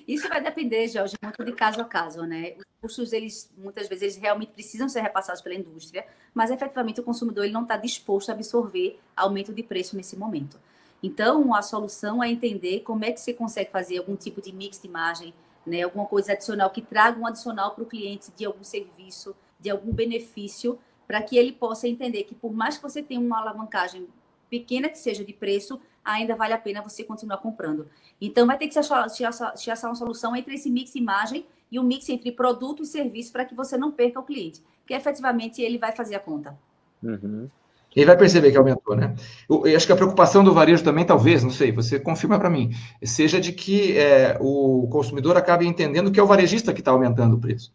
S3: Isso vai depender, Jorge, muito de caso a caso, né? Os custos, muitas vezes, eles realmente precisam ser repassados pela indústria, mas, efetivamente, o consumidor ele não está disposto a absorver aumento de preço nesse momento. Então, a solução é entender como é que você consegue fazer algum tipo de mix de margem, né? Alguma coisa adicional que traga um adicional para o cliente de algum serviço, de algum benefício, para que ele possa entender que, por mais que você tenha uma alavancagem pequena que seja de preço, ainda vale a pena você continuar comprando. Então, vai ter que se achar uma solução entre esse mix de imagem e o mix entre produto e serviço para que você não perca o cliente, porque efetivamente ele vai fazer a conta.
S2: Uhum.
S1: Ele vai perceber que aumentou, né? Eu acho que a preocupação do varejo também, talvez, não sei, você confirma para mim, seja de que o consumidor acabe entendendo que é o varejista que está aumentando o preço.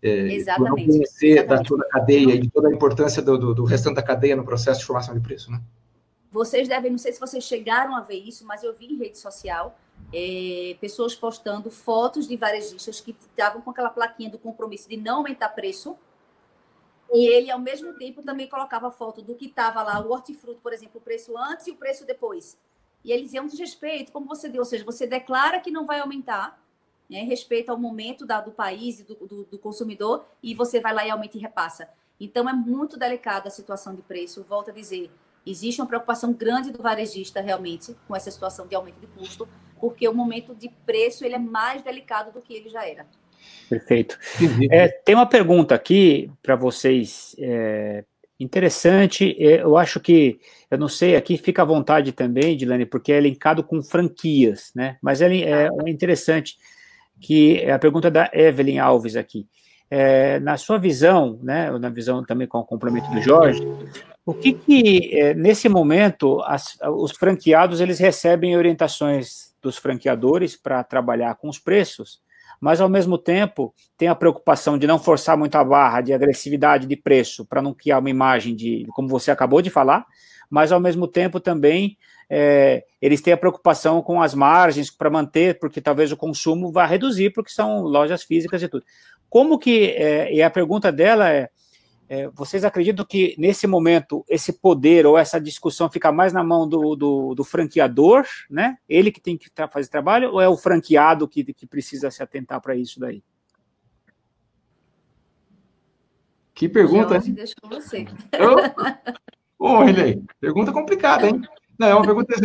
S3: Exatamente.
S1: Não conhecer da toda a cadeia e de toda a importância do restante da cadeia no processo de formação de preço, né?
S3: Vocês devem, não sei se vocês chegaram a ver isso, mas eu vi em rede social pessoas postando fotos de varejistas que estavam com aquela plaquinha do compromisso de não aumentar preço, e ele, ao mesmo tempo, também colocava foto do que estava lá, o hortifruti, por exemplo, o preço antes e o preço depois. e eles iam desrespeito, como você deu, ou seja, você declara que não vai aumentar, né, respeito ao momento do país e do consumidor, e você vai lá e aumenta e repassa. Então, é muito delicada a situação de preço. Volto a dizer, existe uma preocupação grande do varejista, realmente, com essa situação de aumento de custo, porque o momento de preço ele é mais delicado do que ele já era.
S2: Perfeito. Tem uma pergunta aqui para vocês, interessante. Eu acho que, eu não sei, aqui fica à vontade também, Dilane, porque é linkado com franquias, né? Mas é interessante, que a pergunta da Evelyn Alves aqui. Na sua visão, né, na visão também com o complemento do Jorge, o que nesse momento, os franqueados, eles recebem orientações dos franqueadores para trabalhar com os preços, mas, ao mesmo tempo, tem a preocupação de não forçar muito a barra de agressividade de preço, para não criar uma imagem de, como você acabou de falar, mas, ao mesmo tempo, também, eles têm a preocupação com as margens para manter, porque talvez o consumo vá reduzir, porque são lojas físicas e tudo. Como que, e a pergunta dela vocês acreditam que, nesse momento, esse poder ou essa discussão fica mais na mão do franqueador, né? Ele que tem que fazer trabalho, ou é o franqueado que precisa se atentar para isso daí?
S1: Que pergunta,
S3: hein? Deixa com você.
S1: Riley, pergunta complicada, hein? Não, é uma pergunta...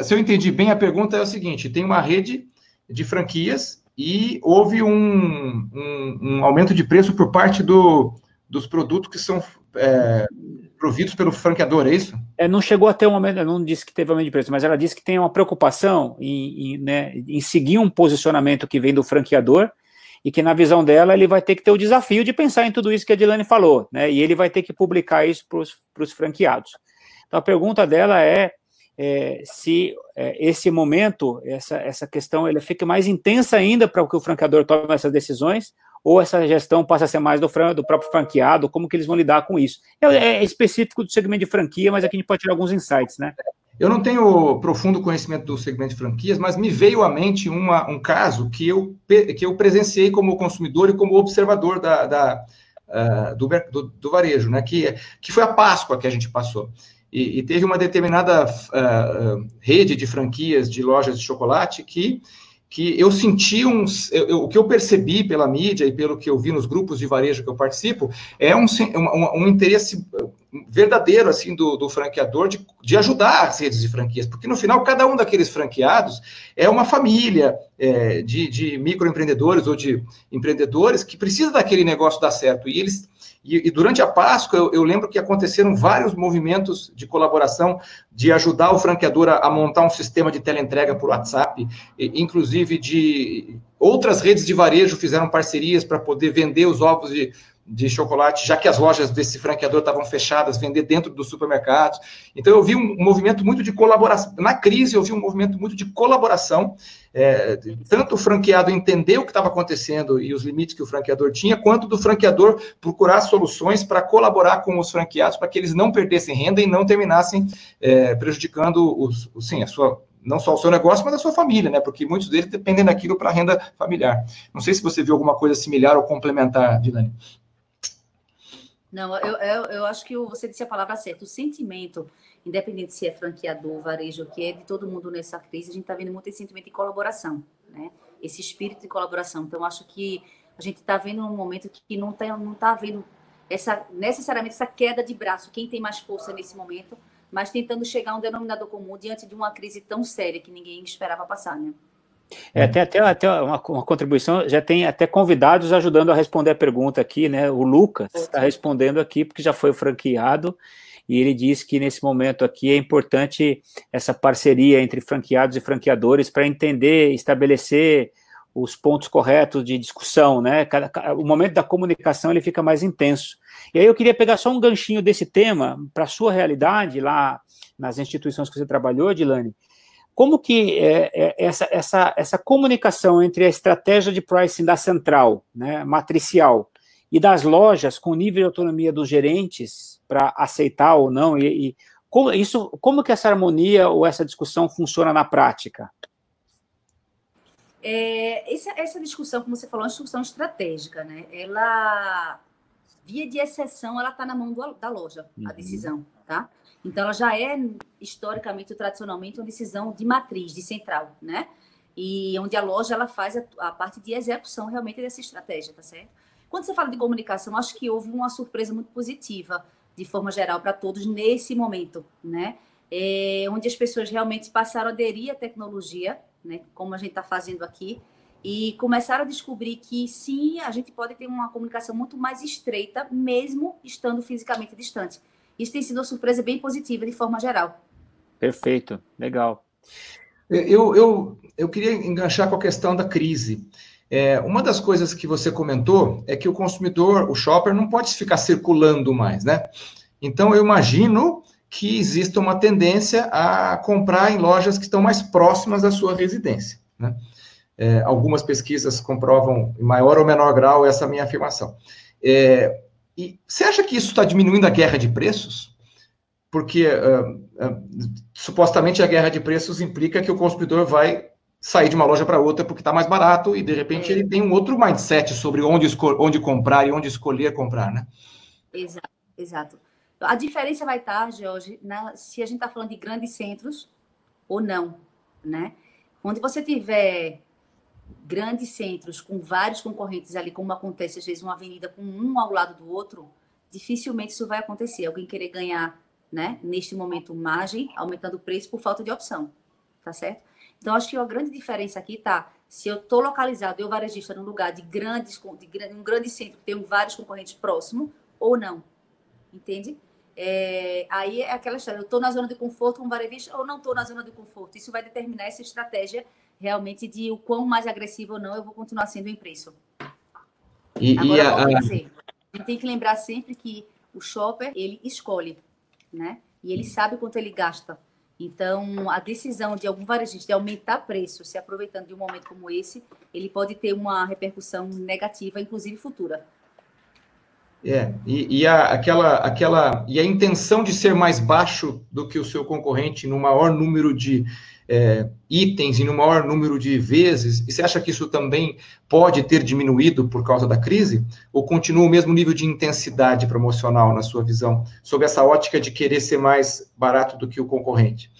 S1: se eu entendi bem, a pergunta é o seguinte, tem uma rede de franquias e houve um aumento de preço por parte dos produtos que são providos pelo franqueador, é isso?
S2: Não chegou a ter um aumento, não disse que teve aumento de preço, mas ela disse que tem uma preocupação em seguir um posicionamento que vem do franqueador e que, na visão dela, ele vai ter que ter o desafio de pensar em tudo isso que a Dilane falou, né? E ele vai ter que publicar isso para os franqueados. Então, a pergunta dela se esse momento, essa questão, ela fica mais intensa ainda para que o franqueador tome essas decisões, ou essa gestão passa a ser mais do próprio franqueado, como que eles vão lidar com isso? É específico do segmento de franquia, mas aqui a gente pode tirar alguns insights, né?
S1: Eu não tenho profundo conhecimento do segmento de franquias, mas me veio à mente um caso que eu presenciei como consumidor e como observador do varejo, né? Que foi a Páscoa que a gente passou. E teve uma determinada rede de franquias de lojas de chocolate que eu senti o que eu percebi pela mídia e pelo que eu vi nos grupos de varejo que eu participo, é um interesse verdadeiro, assim, do franqueador de ajudar as redes de franquias, porque, no final, cada um daqueles franqueados é uma família de microempreendedores ou de empreendedores que precisa daquele negócio dar certo, e durante a Páscoa, eu lembro que aconteceram vários movimentos de colaboração, de ajudar o franqueador a montar um sistema de teleentrega por WhatsApp, inclusive de outras redes de varejo fizeram parcerias para poder vender os ovos de chocolate, já que as lojas desse franqueador estavam fechadas, vender dentro dos supermercados. Então, eu vi um movimento muito de colaboração. Na crise, eu vi um movimento muito de colaboração, tanto o franqueado entender o que estava acontecendo e os limites que o franqueador tinha, quanto do franqueador procurar soluções para colaborar com os franqueados, para que eles não perdessem renda e não terminassem prejudicando não só o seu negócio, mas a sua família, né? Porque muitos deles dependem daquilo para a renda familiar. Não sei se você viu alguma coisa similar ou complementar, Dilane.
S3: Não, eu acho que você disse a palavra certa. O sentimento, independente se é franqueador, varejo, que é de todo mundo nessa crise, a gente está vendo muito esse sentimento de colaboração, né? Esse espírito de colaboração. Então, acho que a gente está vendo um momento que não está havendo necessariamente essa queda de braço. Quem tem mais força nesse momento, mas tentando chegar a um denominador comum diante de uma crise tão séria que ninguém esperava passar, né?
S2: Tem até uma contribuição, já tem até convidados ajudando a responder a pergunta aqui, né? O Lucas está respondendo aqui, porque já foi franqueado, e ele diz que nesse momento aqui é importante essa parceria entre franqueados e franqueadores para entender, estabelecer os pontos corretos de discussão, né? O momento da comunicação ele fica mais intenso. E aí eu queria pegar só um ganchinho desse tema para a sua realidade lá nas instituições que você trabalhou, Dilane. Como que essa comunicação entre a estratégia de pricing da central, né, matricial, e das lojas, com nível de autonomia dos gerentes para aceitar ou não, como que essa harmonia ou essa discussão funciona na prática?
S3: Essa discussão, como você falou, é uma discussão estratégica, né? Ela, via de exceção, ela está na mão da loja, a decisão. tá? Então, ela já é, historicamente, tradicionalmente, uma decisão de matriz, de central, né? E onde a loja ela faz a parte de execução realmente dessa estratégia, tá certo? Quando você fala de comunicação, acho que houve uma surpresa muito positiva, de forma geral, para todos nesse momento, né? Onde as pessoas realmente passaram a aderir à tecnologia, né? Como a gente está fazendo aqui, e começaram a descobrir que, sim, a gente pode ter uma comunicação muito mais estreita, mesmo estando fisicamente distante. Isso tem sido uma surpresa bem positiva, de forma geral.
S2: Perfeito, legal.
S1: Eu queria enganchar com a questão da crise. Uma das coisas que você comentou é que o consumidor, o shopper, não pode ficar circulando mais, né? Então, eu imagino que exista uma tendência a comprar em lojas que estão mais próximas da sua residência, né? Algumas pesquisas comprovam, em maior ou menor grau, essa minha afirmação. E você acha que isso está diminuindo a guerra de preços? Porque, supostamente, a guerra de preços implica que o consumidor vai sair de uma loja para outra porque está mais barato e, de repente, ele tem um outro mindset sobre onde comprar e onde escolher comprar, né?
S3: Exato, exato. A diferença vai estar, Jorge, se a gente está falando de grandes centros ou não, né? Onde você tiver grandes centros com vários concorrentes ali, como acontece às vezes uma avenida com um ao lado do outro, dificilmente isso vai acontecer. Alguém querer ganhar, né, neste momento, margem, aumentando o preço por falta de opção, tá certo? Então, acho que a grande diferença aqui tá, se eu estou localizado, eu varejista, num lugar um grande centro que tem vários concorrentes próximos, ou não, entende? Aí é aquela história, eu estou na zona de conforto com varejista ou não estou na zona de conforto. Isso vai determinar essa estratégia realmente de o quão mais agressivo ou não eu vou continuar sendo em preço. Agora, volto a dizer, a gente tem que lembrar sempre que o shopper, ele escolhe, né? E ele sabe quanto ele gasta. Então, a decisão de algum varejista de aumentar preço, se aproveitando de um momento como esse, ele pode ter uma repercussão negativa, inclusive futura.
S1: E a intenção de ser mais baixo do que o seu concorrente no maior número de itens e no maior número de vezes, e você acha que isso também pode ter diminuído por causa da crise? Ou continua o mesmo nível de intensidade promocional, na sua visão, sob essa ótica de querer ser mais barato do que o concorrente?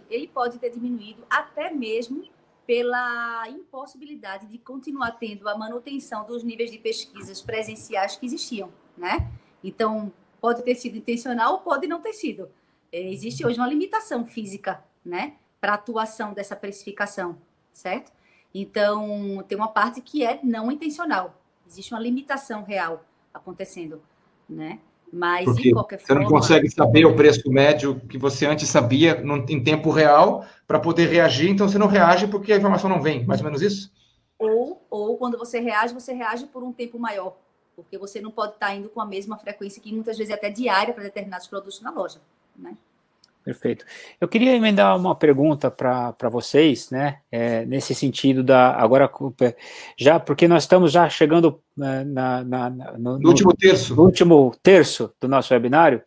S3: Ele pode ter diminuído até mesmo pela impossibilidade de continuar tendo a manutenção dos níveis de pesquisas presenciais que existiam, né? Então, pode ter sido intencional ou pode não ter sido. Existe hoje uma limitação física, né, para a atuação dessa precificação, certo? Então, tem uma parte que é não intencional. Existe uma limitação real acontecendo, né? Mas,
S1: porque
S3: de qualquer forma...
S1: Você não consegue saber o preço médio que você antes sabia em tempo real para poder reagir, então você não reage porque a informação não vem, mais ou menos isso?
S3: Ou quando você reage por um tempo maior, porque você não pode estar indo com a mesma frequência que muitas vezes é até diária para determinados produtos na loja, né?
S2: Perfeito. Eu queria emendar uma pergunta para vocês, né, nesse sentido agora, já, porque nós estamos já chegando no último terço. No último terço do nosso webinário,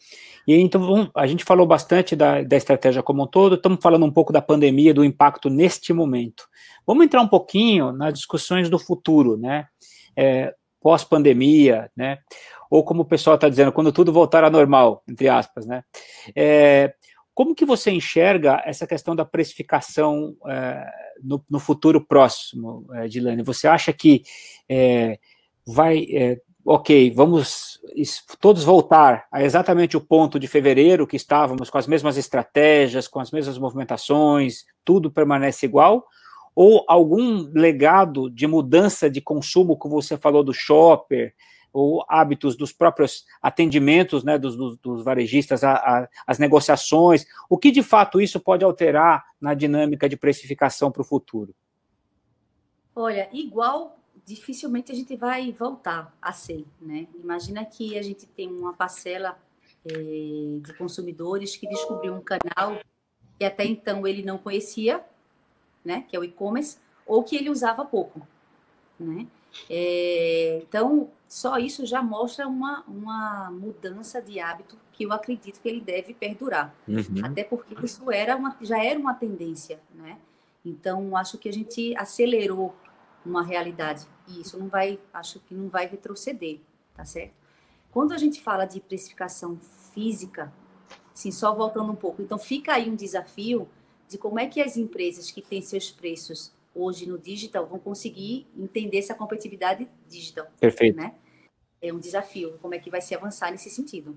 S2: e então a gente falou bastante da estratégia como um todo, estamos falando um pouco da pandemia, do impacto neste momento. Vamos entrar um pouquinho nas discussões do futuro, né, pós-pandemia, né, ou como o pessoal está dizendo, quando tudo voltar ao normal, entre aspas, né, como que você enxerga essa questão da precificação no futuro próximo, Dilane? Você acha que ok, vamos todos voltar a exatamente o ponto de fevereiro, que estávamos com as mesmas estratégias, com as mesmas movimentações, tudo permanece igual? Ou algum legado de mudança de consumo, como você falou do shopper, ou hábitos dos próprios atendimentos, né, dos varejistas, as negociações, o que de fato isso pode alterar na dinâmica de precificação para o futuro?
S3: Olha, igual, dificilmente a gente vai voltar a ser, né? Imagina que a gente tem uma parcela de consumidores que descobriu um canal que até então ele não conhecia, né, que é o e-commerce, ou que ele usava pouco, né? Então, só isso já mostra uma mudança de hábito que eu acredito que ele deve perdurar. Uhum. Até porque isso já era uma tendência, né? Então, acho que a gente acelerou uma realidade. E isso acho que não vai retroceder, tá certo? Quando a gente fala de precificação física, assim, só voltando um pouco. Então, fica aí um desafio de como é que as empresas que têm seus preços hoje no digital vão conseguir entender essa competitividade digital.
S2: Perfeito.
S3: Né? É um desafio, como é que vai se avançar nesse sentido.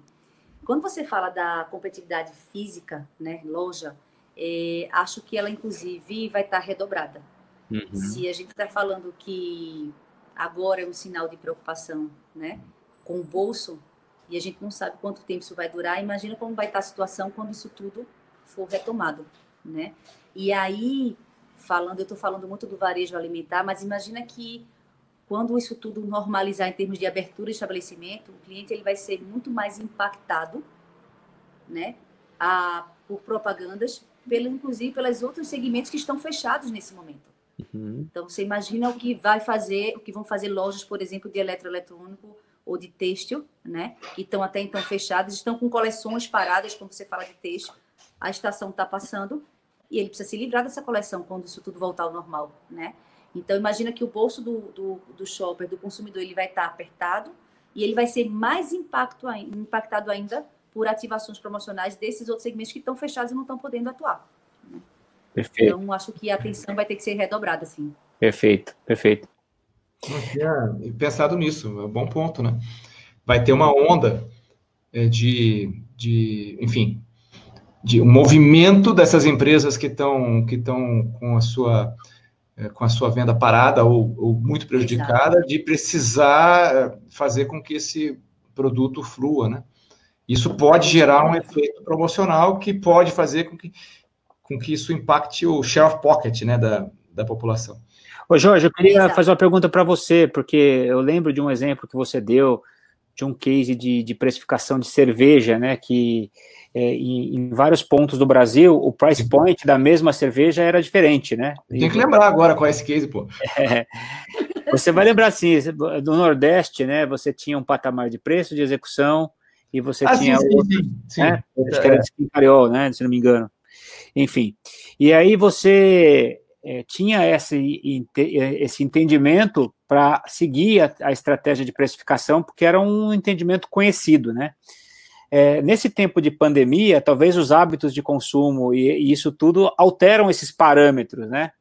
S3: Quando você fala da competitividade física, né, loja, acho que ela, inclusive, vai estar redobrada.
S2: Uhum.
S3: Se a gente está falando que agora é um sinal de preocupação, né, com o bolso, e a gente não sabe quanto tempo isso vai durar, imagina como vai estar a situação quando isso tudo for retomado, né? E aí, eu estou falando muito do varejo alimentar, mas imagina que quando isso tudo normalizar em termos de abertura de estabelecimento, o cliente ele vai ser muito mais impactado, né, por propagandas, inclusive pelos outros segmentos que estão fechados nesse momento.
S2: Uhum.
S3: Então, você imagina o que vão fazer lojas, por exemplo, de eletroeletrônico ou de têxtil, né, que estão até então fechadas, estão com coleções paradas, como você fala de têxtil, a estação está passando e ele precisa se livrar dessa coleção quando isso tudo voltar ao normal, né? Então, imagina que o bolso do shopper, do consumidor, ele vai estar apertado e ele vai ser mais impactado ainda por ativações promocionais desses outros segmentos que estão fechados e não estão podendo atuar. Né?
S2: Perfeito.
S3: Então, acho que a atenção vai ter que ser redobrada, assim.
S2: Perfeito, perfeito.
S1: Não tinha pensado nisso, é um bom ponto, né? Vai ter uma onda enfim, de um movimento dessas empresas que estão com a sua venda parada ou muito prejudicada, de precisar fazer com que esse produto flua, né? Isso pode gerar um efeito promocional que pode fazer com que isso impacte o share of pocket, né, da população.
S2: Ô, Jorge, eu queria fazer uma pergunta para você, porque eu lembro de um exemplo que você deu de um case de precificação de cerveja, né, que em vários pontos do Brasil, o price point da mesma cerveja era diferente, né?
S1: Tem que lembrar agora qual é esse case, pô.
S2: Você vai lembrar, assim, do Nordeste, né, você tinha um patamar de preço, de execução, e você tinha
S1: sim.
S2: Né? Acho que era de Esquincariol, né, se não me engano. Enfim, e aí você tinha esse entendimento para seguir a estratégia de precificação, porque era um entendimento conhecido, né? Nesse tempo de pandemia, talvez os hábitos de consumo e isso tudo alteram esses parâmetros, né?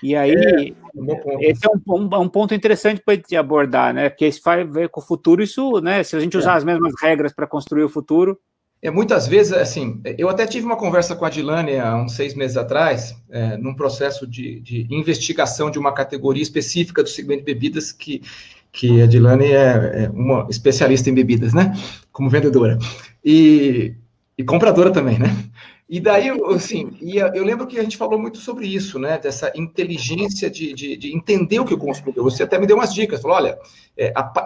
S2: E aí, esse é um ponto interessante para te abordar, né? Porque isso vai ver com o futuro, isso, né? Se a gente usar as mesmas regras para construir o futuro.
S1: Muitas vezes, assim, eu até tive uma conversa com a Dilane há uns 6 meses atrás, num processo de investigação de uma categoria específica do segmento de bebidas, que a Dilane é uma especialista em bebidas, né? Como vendedora. E compradora também, né? E daí, assim, eu lembro que a gente falou muito sobre isso, né? Dessa inteligência de entender o que o consumidor... Você até me deu umas dicas, falou, olha,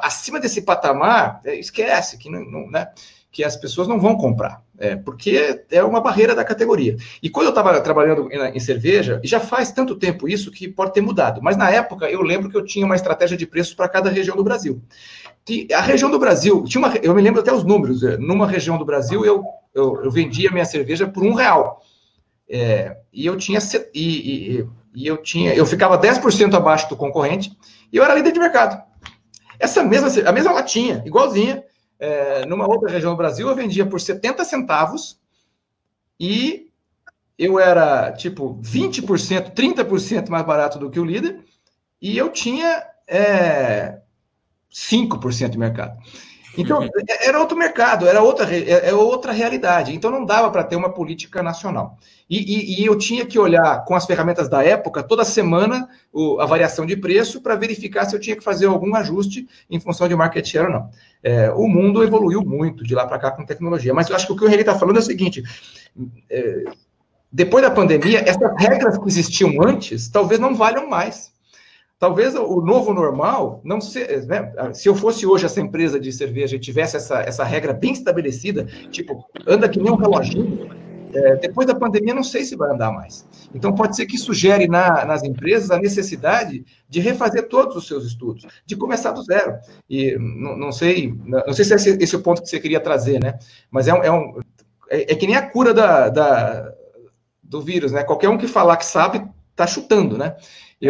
S1: acima desse patamar, esquece, que não, né? Que as pessoas não vão comprar, porque é uma barreira da categoria. E quando eu estava trabalhando em cerveja, já faz tanto tempo isso que pode ter mudado, mas na época eu lembro que eu tinha uma estratégia de preços para cada região do Brasil. E a região do Brasil, eu me lembro até os números, numa região do Brasil eu vendia minha cerveja por R$1. E eu ficava 10% abaixo do concorrente, e eu era líder de mercado. A mesma latinha, igualzinha, numa outra região do Brasil, eu vendia por 70 centavos e eu era, tipo, 20%, 30% mais barato do que o líder e eu tinha 5% de mercado. Então, era outro mercado, era outra realidade. Então, não dava para ter uma política nacional. E eu tinha que olhar com as ferramentas da época, toda semana, a variação de preço para verificar se eu tinha que fazer algum ajuste em função de market share ou não. O mundo evoluiu muito de lá para cá com tecnologia. Mas eu acho que o que o Henrique está falando é o seguinte, depois da pandemia, essas regras que existiam antes, talvez não valham mais. Talvez o novo normal, não sei, né? Se eu fosse hoje essa empresa de cerveja e tivesse essa regra bem estabelecida, tipo, anda que nem um reloginho, depois da pandemia não sei se vai andar mais. Então pode ser que isso gere nas empresas a necessidade de refazer todos os seus estudos, de começar do zero. E não sei se esse é o ponto que você queria trazer, né? Mas é que nem a cura do vírus, né? Qualquer um que falar que sabe, está chutando, né?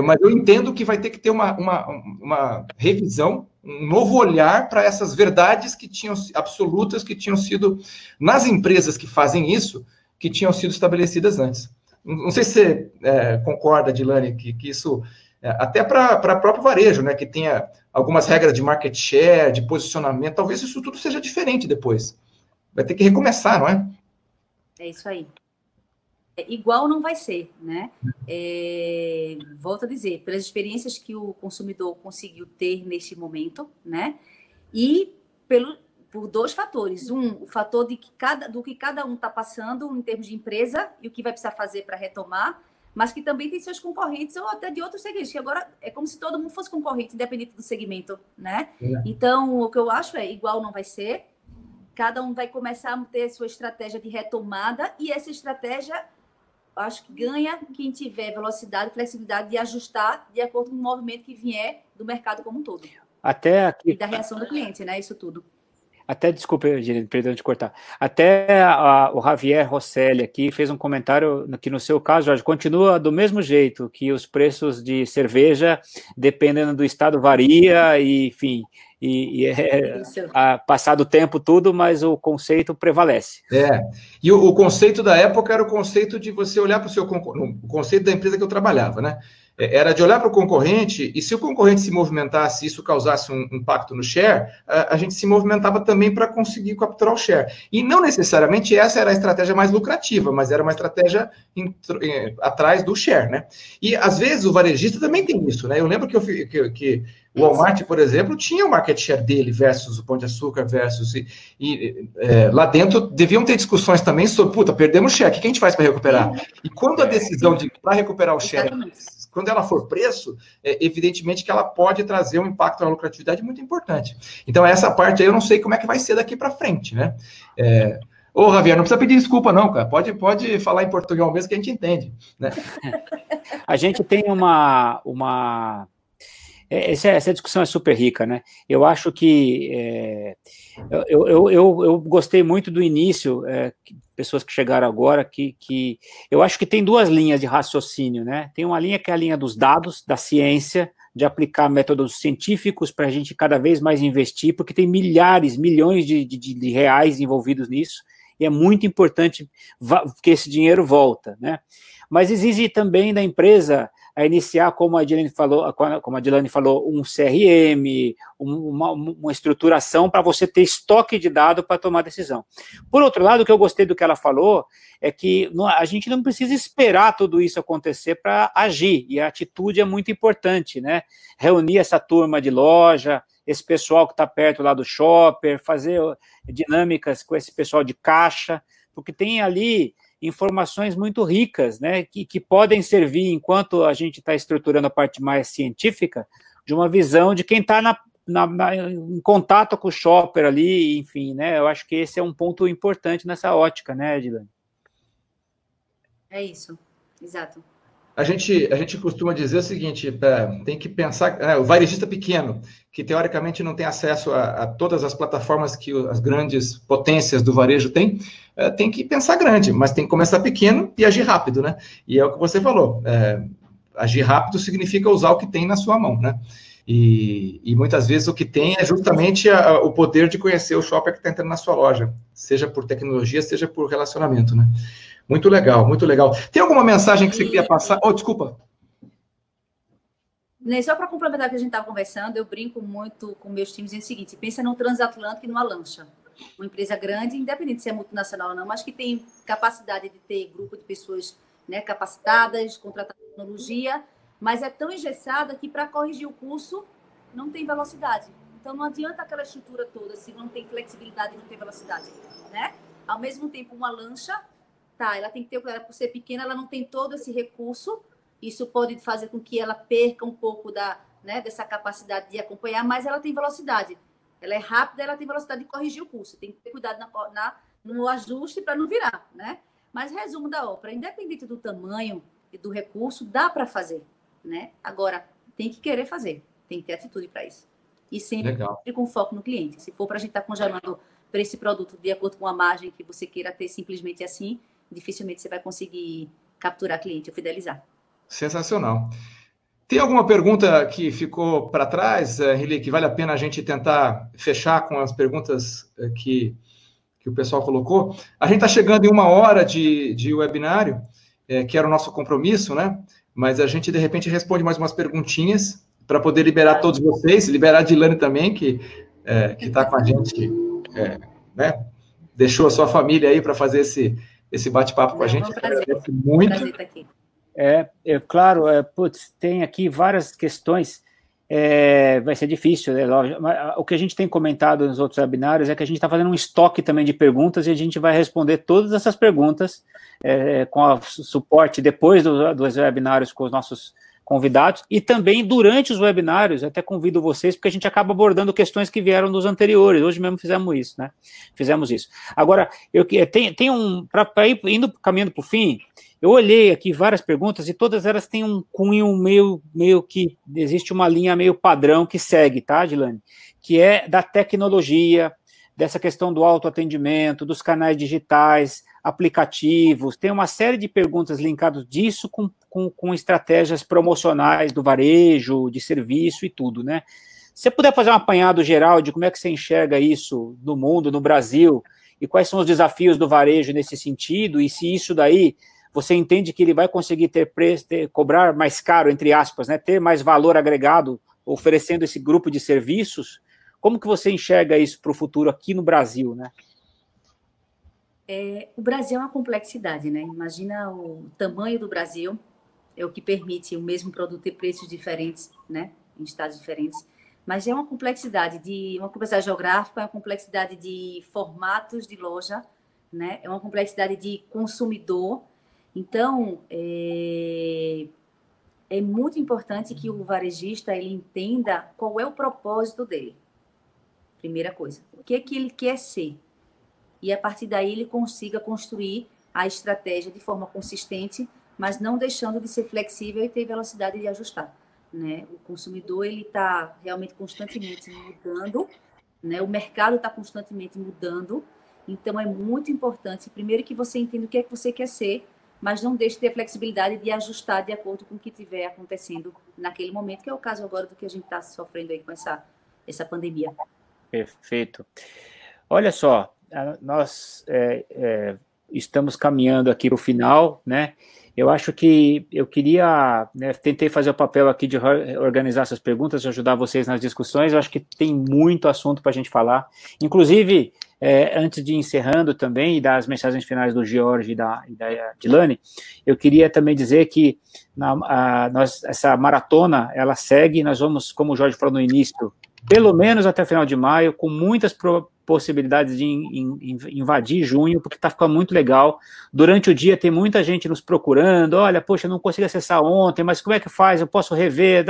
S1: Mas eu entendo que vai ter que ter uma revisão um novo olhar para essas verdades que tinham absolutas, que tinham sido, nas empresas que fazem isso, que tinham sido estabelecidas antes. Não sei se você concorda, Dilane, que isso, até para o próprio varejo, né, que tenha algumas regras de market share, de posicionamento, talvez isso tudo seja diferente depois. Vai ter que recomeçar, não é?
S3: É isso aí. Igual não vai ser, né? Volto a dizer, pelas experiências que o consumidor conseguiu ter neste momento, né? E por dois fatores. O fator do que cada um está passando em termos de empresa e o que vai precisar fazer para retomar, mas que também tem seus concorrentes ou até de outros segmentos, que agora é como se todo mundo fosse concorrente, independente do segmento, né? Então, o que eu acho igual não vai ser, cada um vai começar a ter sua estratégia de retomada e essa estratégia, acho que ganha quem tiver velocidade, flexibilidade de ajustar de acordo com o movimento que vier do mercado como um todo.
S2: Até aqui,
S3: e da reação do cliente, né? Isso tudo.
S2: Até, desculpa, perdão de cortar. Até o Javier Rosselli aqui fez um comentário que, no seu caso, Jorge, continua do mesmo jeito, que os preços de cerveja, dependendo do estado, varia, e, enfim, passado o tempo tudo, mas o conceito prevalece.
S1: E o conceito da época era o conceito de você olhar para o seu concorrente, o conceito da empresa que eu trabalhava, né? Era de olhar para o concorrente, e se o concorrente se movimentasse, isso causasse um impacto no share, a gente se movimentava também para conseguir capturar o share. E não necessariamente essa era a estratégia mais lucrativa, mas era uma estratégia atrás do share, né? E às vezes o varejista também tem isso, né? Eu lembro que o Walmart, por exemplo, tinha o market share dele versus o Pão de Açúcar versus... lá dentro deviam ter discussões também sobre, perdemos o share, o que a gente faz para recuperar? E quando a decisão para recuperar o share, quando ela for preço, evidentemente que ela pode trazer um impacto na lucratividade muito importante. Então, essa parte aí eu não sei como é que vai ser daqui para frente, né? Ô, Javier, não precisa pedir desculpa, não, cara. Pode falar em português mesmo que a gente entende, né?
S2: A gente tem essa discussão é super rica, né? Eu acho que eu gostei muito do início, pessoas que chegaram agora, que eu acho que tem duas linhas de raciocínio, né? Tem uma linha que é a linha dos dados, da ciência, de aplicar métodos científicos para a gente cada vez mais investir, porque tem milhões de reais envolvidos nisso, e é muito importante que esse dinheiro volta, né? Mas exige também da empresa a iniciar, como a Dilane falou, um CRM, uma estruturação para você ter estoque de dados para tomar decisão. Por outro lado, o que eu gostei do que ela falou é que a gente não precisa esperar tudo isso acontecer para agir, e a atitude é muito importante, né? Reunir essa turma de loja, esse pessoal que está perto lá do shopper, fazer dinâmicas com esse pessoal de caixa, porque tem ali informações muito ricas, né, que podem servir, enquanto a gente está estruturando a parte mais científica, de uma visão de quem está em contato com o shopper ali, enfim, né, eu acho que esse é um ponto importante nessa ótica, né, Dilane?
S3: É isso, exato.
S1: A gente costuma dizer o seguinte, tem que pensar, o varejista pequeno, que teoricamente não tem acesso a todas as plataformas que as grandes potências do varejo têm, tem que pensar grande, mas tem que começar pequeno e agir rápido, né? E é o que você falou, agir rápido significa usar o que tem na sua mão, né? E muitas vezes o que tem é justamente o poder de conhecer o shopper que está entrando na sua loja, seja por tecnologia, seja por relacionamento, né? Muito legal, muito legal. Tem alguma mensagem que você queria passar? Oh, desculpa.
S3: Só para complementar o que a gente estava conversando, eu brinco muito com meus times dizendo o seguinte: pensa no transatlântico e numa lancha. Uma empresa grande, independente se é multinacional ou não, mas que tem capacidade de ter grupo de pessoas, né, capacitadas, contratar tecnologia, mas é tão engessada que para corrigir o curso não tem velocidade. Então não adianta aquela estrutura toda se não tem flexibilidade e não tem velocidade, né? Ao mesmo tempo, uma lancha, ela tem que ter, por ser pequena, ela não tem todo esse recurso. Isso pode fazer com que ela perca um pouco dessa capacidade de acompanhar, mas ela tem velocidade. Ela é rápida, ela tem velocidade de corrigir o curso. Tem que ter cuidado no ajuste para não virar, né? Mas, resumo da ópera, independente do tamanho e do recurso, dá para fazer, né? Agora, tem que querer fazer, tem que ter atitude para isso. E sempre com foco no cliente. Se for para a gente estar congelando para esse produto de acordo com a margem que você queira ter simplesmente assim, dificilmente você vai conseguir capturar cliente ou fidelizar.
S1: Sensacional. Tem alguma pergunta que ficou para trás, Rili, que vale a pena a gente tentar fechar com as perguntas que o pessoal colocou? A gente está chegando em 1 hora de webinário, que era o nosso compromisso, né? Mas a gente, de repente, responde mais umas perguntinhas para poder liberar todos vocês, liberar a Dilane também, que está com a gente, né? Deixou a sua família aí para fazer esse bate-papo com a gente.
S3: Agradeço
S1: muito.
S3: Prazer estar aqui.
S2: Claro, tem aqui várias questões, vai ser difícil, lógico, mas o que a gente tem comentado nos outros webinários é que a gente está fazendo um estoque também de perguntas e a gente vai responder todas essas perguntas com o suporte depois dos webinários com os nossos convidados e também durante os webinários, até convido vocês, porque a gente acaba abordando questões que vieram dos anteriores, hoje mesmo fizemos isso, né? Fizemos isso. Agora, para ir caminhando para o fim, eu olhei aqui várias perguntas e todas elas têm um cunho meio que, existe uma linha meio padrão que segue, tá, Dilane? Que é da tecnologia, dessa questão do autoatendimento, dos canais digitais, aplicativos, tem uma série de perguntas linkadas disso com estratégias promocionais do varejo, de serviço e tudo, né? Se você puder fazer um apanhado geral de como é que você enxerga isso no mundo, no Brasil, e quais são os desafios do varejo nesse sentido, e se isso daí você entende que ele vai conseguir cobrar mais caro, entre aspas, né, ter mais valor agregado, oferecendo esse grupo de serviços, como que você enxerga isso para o futuro aqui no Brasil, né?
S3: O Brasil é uma complexidade, né? Imagina o tamanho do Brasil, é o que permite o mesmo produto ter preços diferentes, né? Em estados diferentes. Mas é uma complexidade geográfica, é uma complexidade de formatos de loja, né? É uma complexidade de consumidor. Então, é muito importante que o varejista ele entenda qual é o propósito dele. Primeira coisa, o que é que ele quer ser? E a partir daí ele consiga construir a estratégia de forma consistente, mas não deixando de ser flexível e ter velocidade de ajustar, né? O consumidor ele está realmente constantemente mudando, né? O mercado está constantemente mudando, então é muito importante, primeiro, que você entenda o que é que você quer ser, mas não deixe de ter flexibilidade de ajustar de acordo com o que estiver acontecendo naquele momento, que é o caso agora do que a gente está sofrendo aí com essa pandemia.
S2: Perfeito. Olha só, nós estamos caminhando aqui para o final, né? Eu acho que eu queria, né, tentei fazer o papel aqui de organizar essas perguntas, de ajudar vocês nas discussões. Eu acho que tem muito assunto para a gente falar. Inclusive, antes de ir encerrando também, e dar as mensagens finais do George e da Dilane, eu queria também dizer que essa maratona, ela segue, nós vamos, como o Jorge falou no início, pelo menos até o final de maio, com muitas possibilidades de invadir junho, porque está ficando muito legal. Durante o dia tem muita gente nos procurando, olha, poxa, eu não consegui acessar ontem, mas como é que faz? Eu posso rever?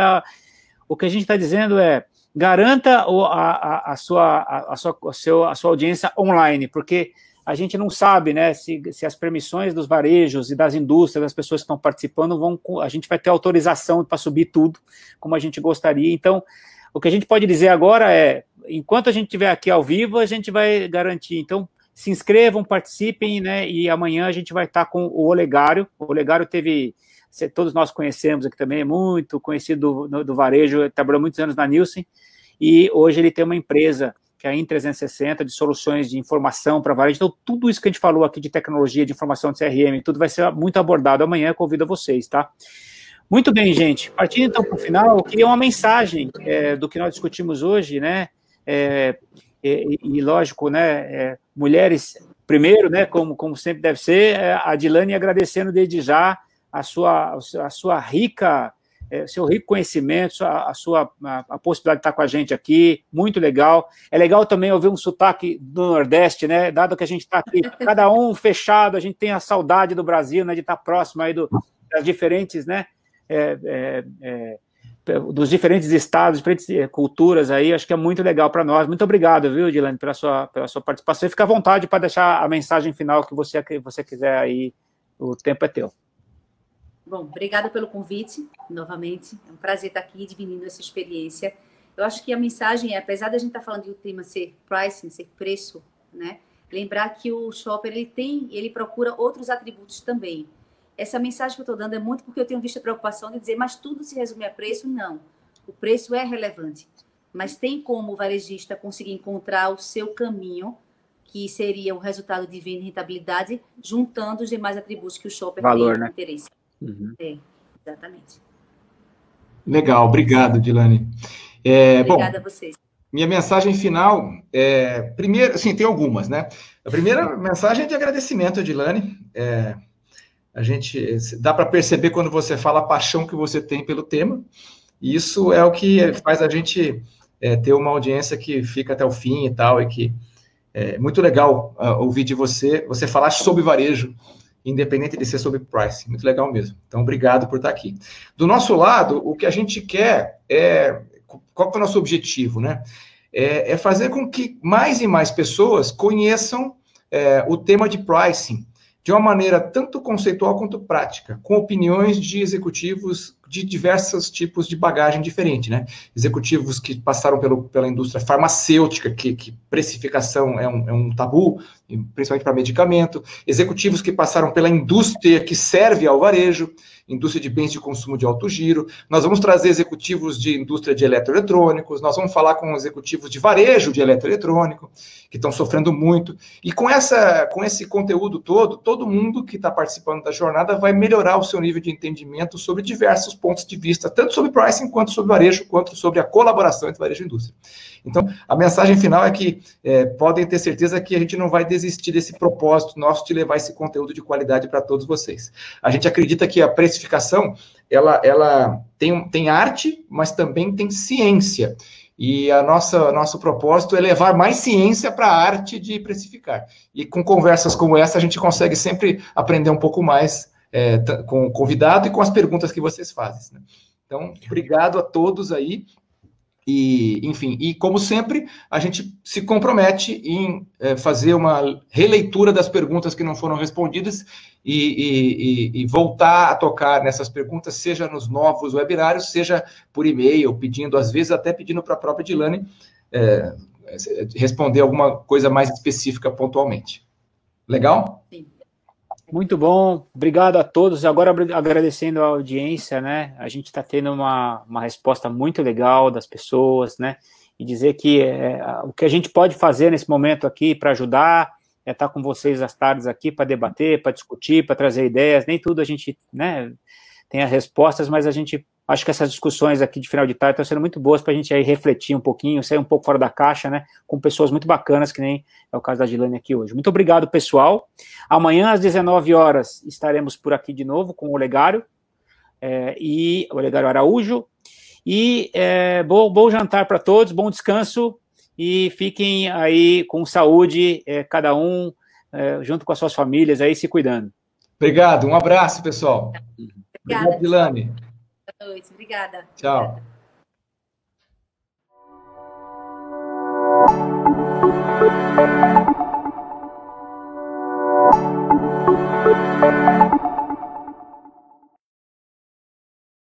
S2: O que a gente está dizendo é, garanta a sua audiência online, porque a gente não sabe, né, se as permissões dos varejos e das indústrias, das pessoas que estão participando, a gente vai ter autorização para subir tudo, como a gente gostaria. Então, o que a gente pode dizer agora é, enquanto a gente estiver aqui ao vivo, a gente vai garantir. Então, se inscrevam, participem, né? E amanhã a gente vai estar com o Olegário. O Olegário todos nós conhecemos aqui também, é muito conhecido do varejo, trabalhou muitos anos na Nielsen, e hoje ele tem uma empresa, que é a In360, de soluções de informação para varejo. Então, tudo isso que a gente falou aqui de tecnologia, de informação de CRM, tudo vai ser muito abordado amanhã, eu convido a vocês, tá? Muito bem, gente. Partindo então para o final, eu queria uma mensagem do que nós discutimos hoje, né? E lógico, né? Mulheres primeiro, né? Como sempre deve ser, a Dilane agradecendo desde já a sua rica, seu rico conhecimento, a possibilidade de estar com a gente aqui, muito legal. É legal também ouvir um sotaque do Nordeste, né? Dado que a gente está aqui, cada um fechado, a gente tem a saudade do Brasil, né? De estar próximo aí das diferentes, né? Dos diferentes estados, diferentes culturas aí, acho que é muito legal para nós. Muito obrigado, viu, Dilane, pela sua participação. E fica à vontade para deixar a mensagem final que você quiser aí, o tempo é teu.
S3: Bom, obrigada pelo convite, novamente. É um prazer estar aqui dividindo essa experiência. Eu acho que a mensagem é, apesar da gente estar falando de o tema ser pricing, ser preço, né? Lembrar que o shopper ele procura outros atributos também. essa mensagem que eu estou dando é muito porque eu tenho visto a preocupação de dizer, mas tudo se resume a preço? Não. O preço é relevante, mas tem como o varejista conseguir encontrar o seu caminho, que seria o resultado de venda e rentabilidade, juntando os demais atributos que o shopper
S2: Valor,
S3: tem
S2: né?
S3: interesse. Exatamente.
S1: Legal, obrigado, Dilane.
S3: Obrigada a vocês.
S1: Minha mensagem final primeiro, assim, tem algumas, né? A primeira mensagem é de agradecimento, Dilane. A gente dá para perceber quando você fala a paixão que você tem pelo tema, e isso é o que faz a gente ter uma audiência que fica até o fim e tal, e que é muito legal ouvir de você falar sobre varejo, independente de ser sobre price, muito legal mesmo. Então, obrigado por estar aqui. Do nosso lado, o que a gente quer qual que é o nosso objetivo, né? É fazer com que mais e mais pessoas conheçam o tema de pricing de uma maneira tanto conceitual quanto prática, com opiniões de executivos de diversos tipos de bagagem diferente, né? Executivos que passaram pela indústria farmacêutica, que precificação é um tabu, principalmente para medicamento, executivos que passaram pela indústria que serve ao varejo, indústria de bens de consumo de alto giro, nós vamos trazer executivos de indústria de eletroeletrônicos, nós vamos falar com executivos de varejo de eletroeletrônico, que estão sofrendo muito, e com esse conteúdo todo mundo que está participando da jornada vai melhorar o seu nível de entendimento sobre diversos pontos de vista, tanto sobre pricing, quanto sobre varejo, quanto sobre a colaboração entre varejo e indústria. Então, a mensagem final é que podem ter certeza que a gente não vai desistir desse propósito nosso de levar esse conteúdo de qualidade para todos vocês. A gente acredita que a precificação, ela tem arte, mas também tem ciência. E nosso propósito é levar mais ciência para a arte de precificar. E com conversas como essa, a gente consegue sempre aprender um pouco mais com o convidado e com as perguntas que vocês fazem, né? Então, obrigado a todos aí. E, enfim, e como sempre, a gente se compromete em fazer uma releitura das perguntas que não foram respondidas e voltar a tocar nessas perguntas, seja nos novos webinários, seja por e-mail, pedindo, às vezes até pedindo para a própria Dilane responder alguma coisa mais específica pontualmente. Legal?
S3: Sim.
S2: Muito bom, obrigado a todos. Agora, agradecendo a audiência, né? A gente está tendo uma resposta muito legal das pessoas, né? E dizer que o que a gente pode fazer nesse momento aqui para ajudar é estar com vocês às tardes aqui para debater, para discutir, para trazer ideias. Nem tudo a gente, né, tem as respostas, mas a gente acho que essas discussões aqui de final de tarde estão sendo muito boas para a gente aí refletir um pouquinho, sair um pouco fora da caixa, né, com pessoas muito bacanas, que nem é o caso da Dilane aqui hoje. Muito obrigado, pessoal. Amanhã, às 19 horas, estaremos por aqui de novo com o Olegário, e o Olegário Araújo, e bom jantar para todos, bom descanso, e fiquem aí com saúde, cada um junto com as suas famílias aí, se cuidando.
S1: Obrigado, um abraço, pessoal. Obrigado, Dilane.
S3: Boa noite, obrigada.
S1: Tchau.
S3: Obrigada.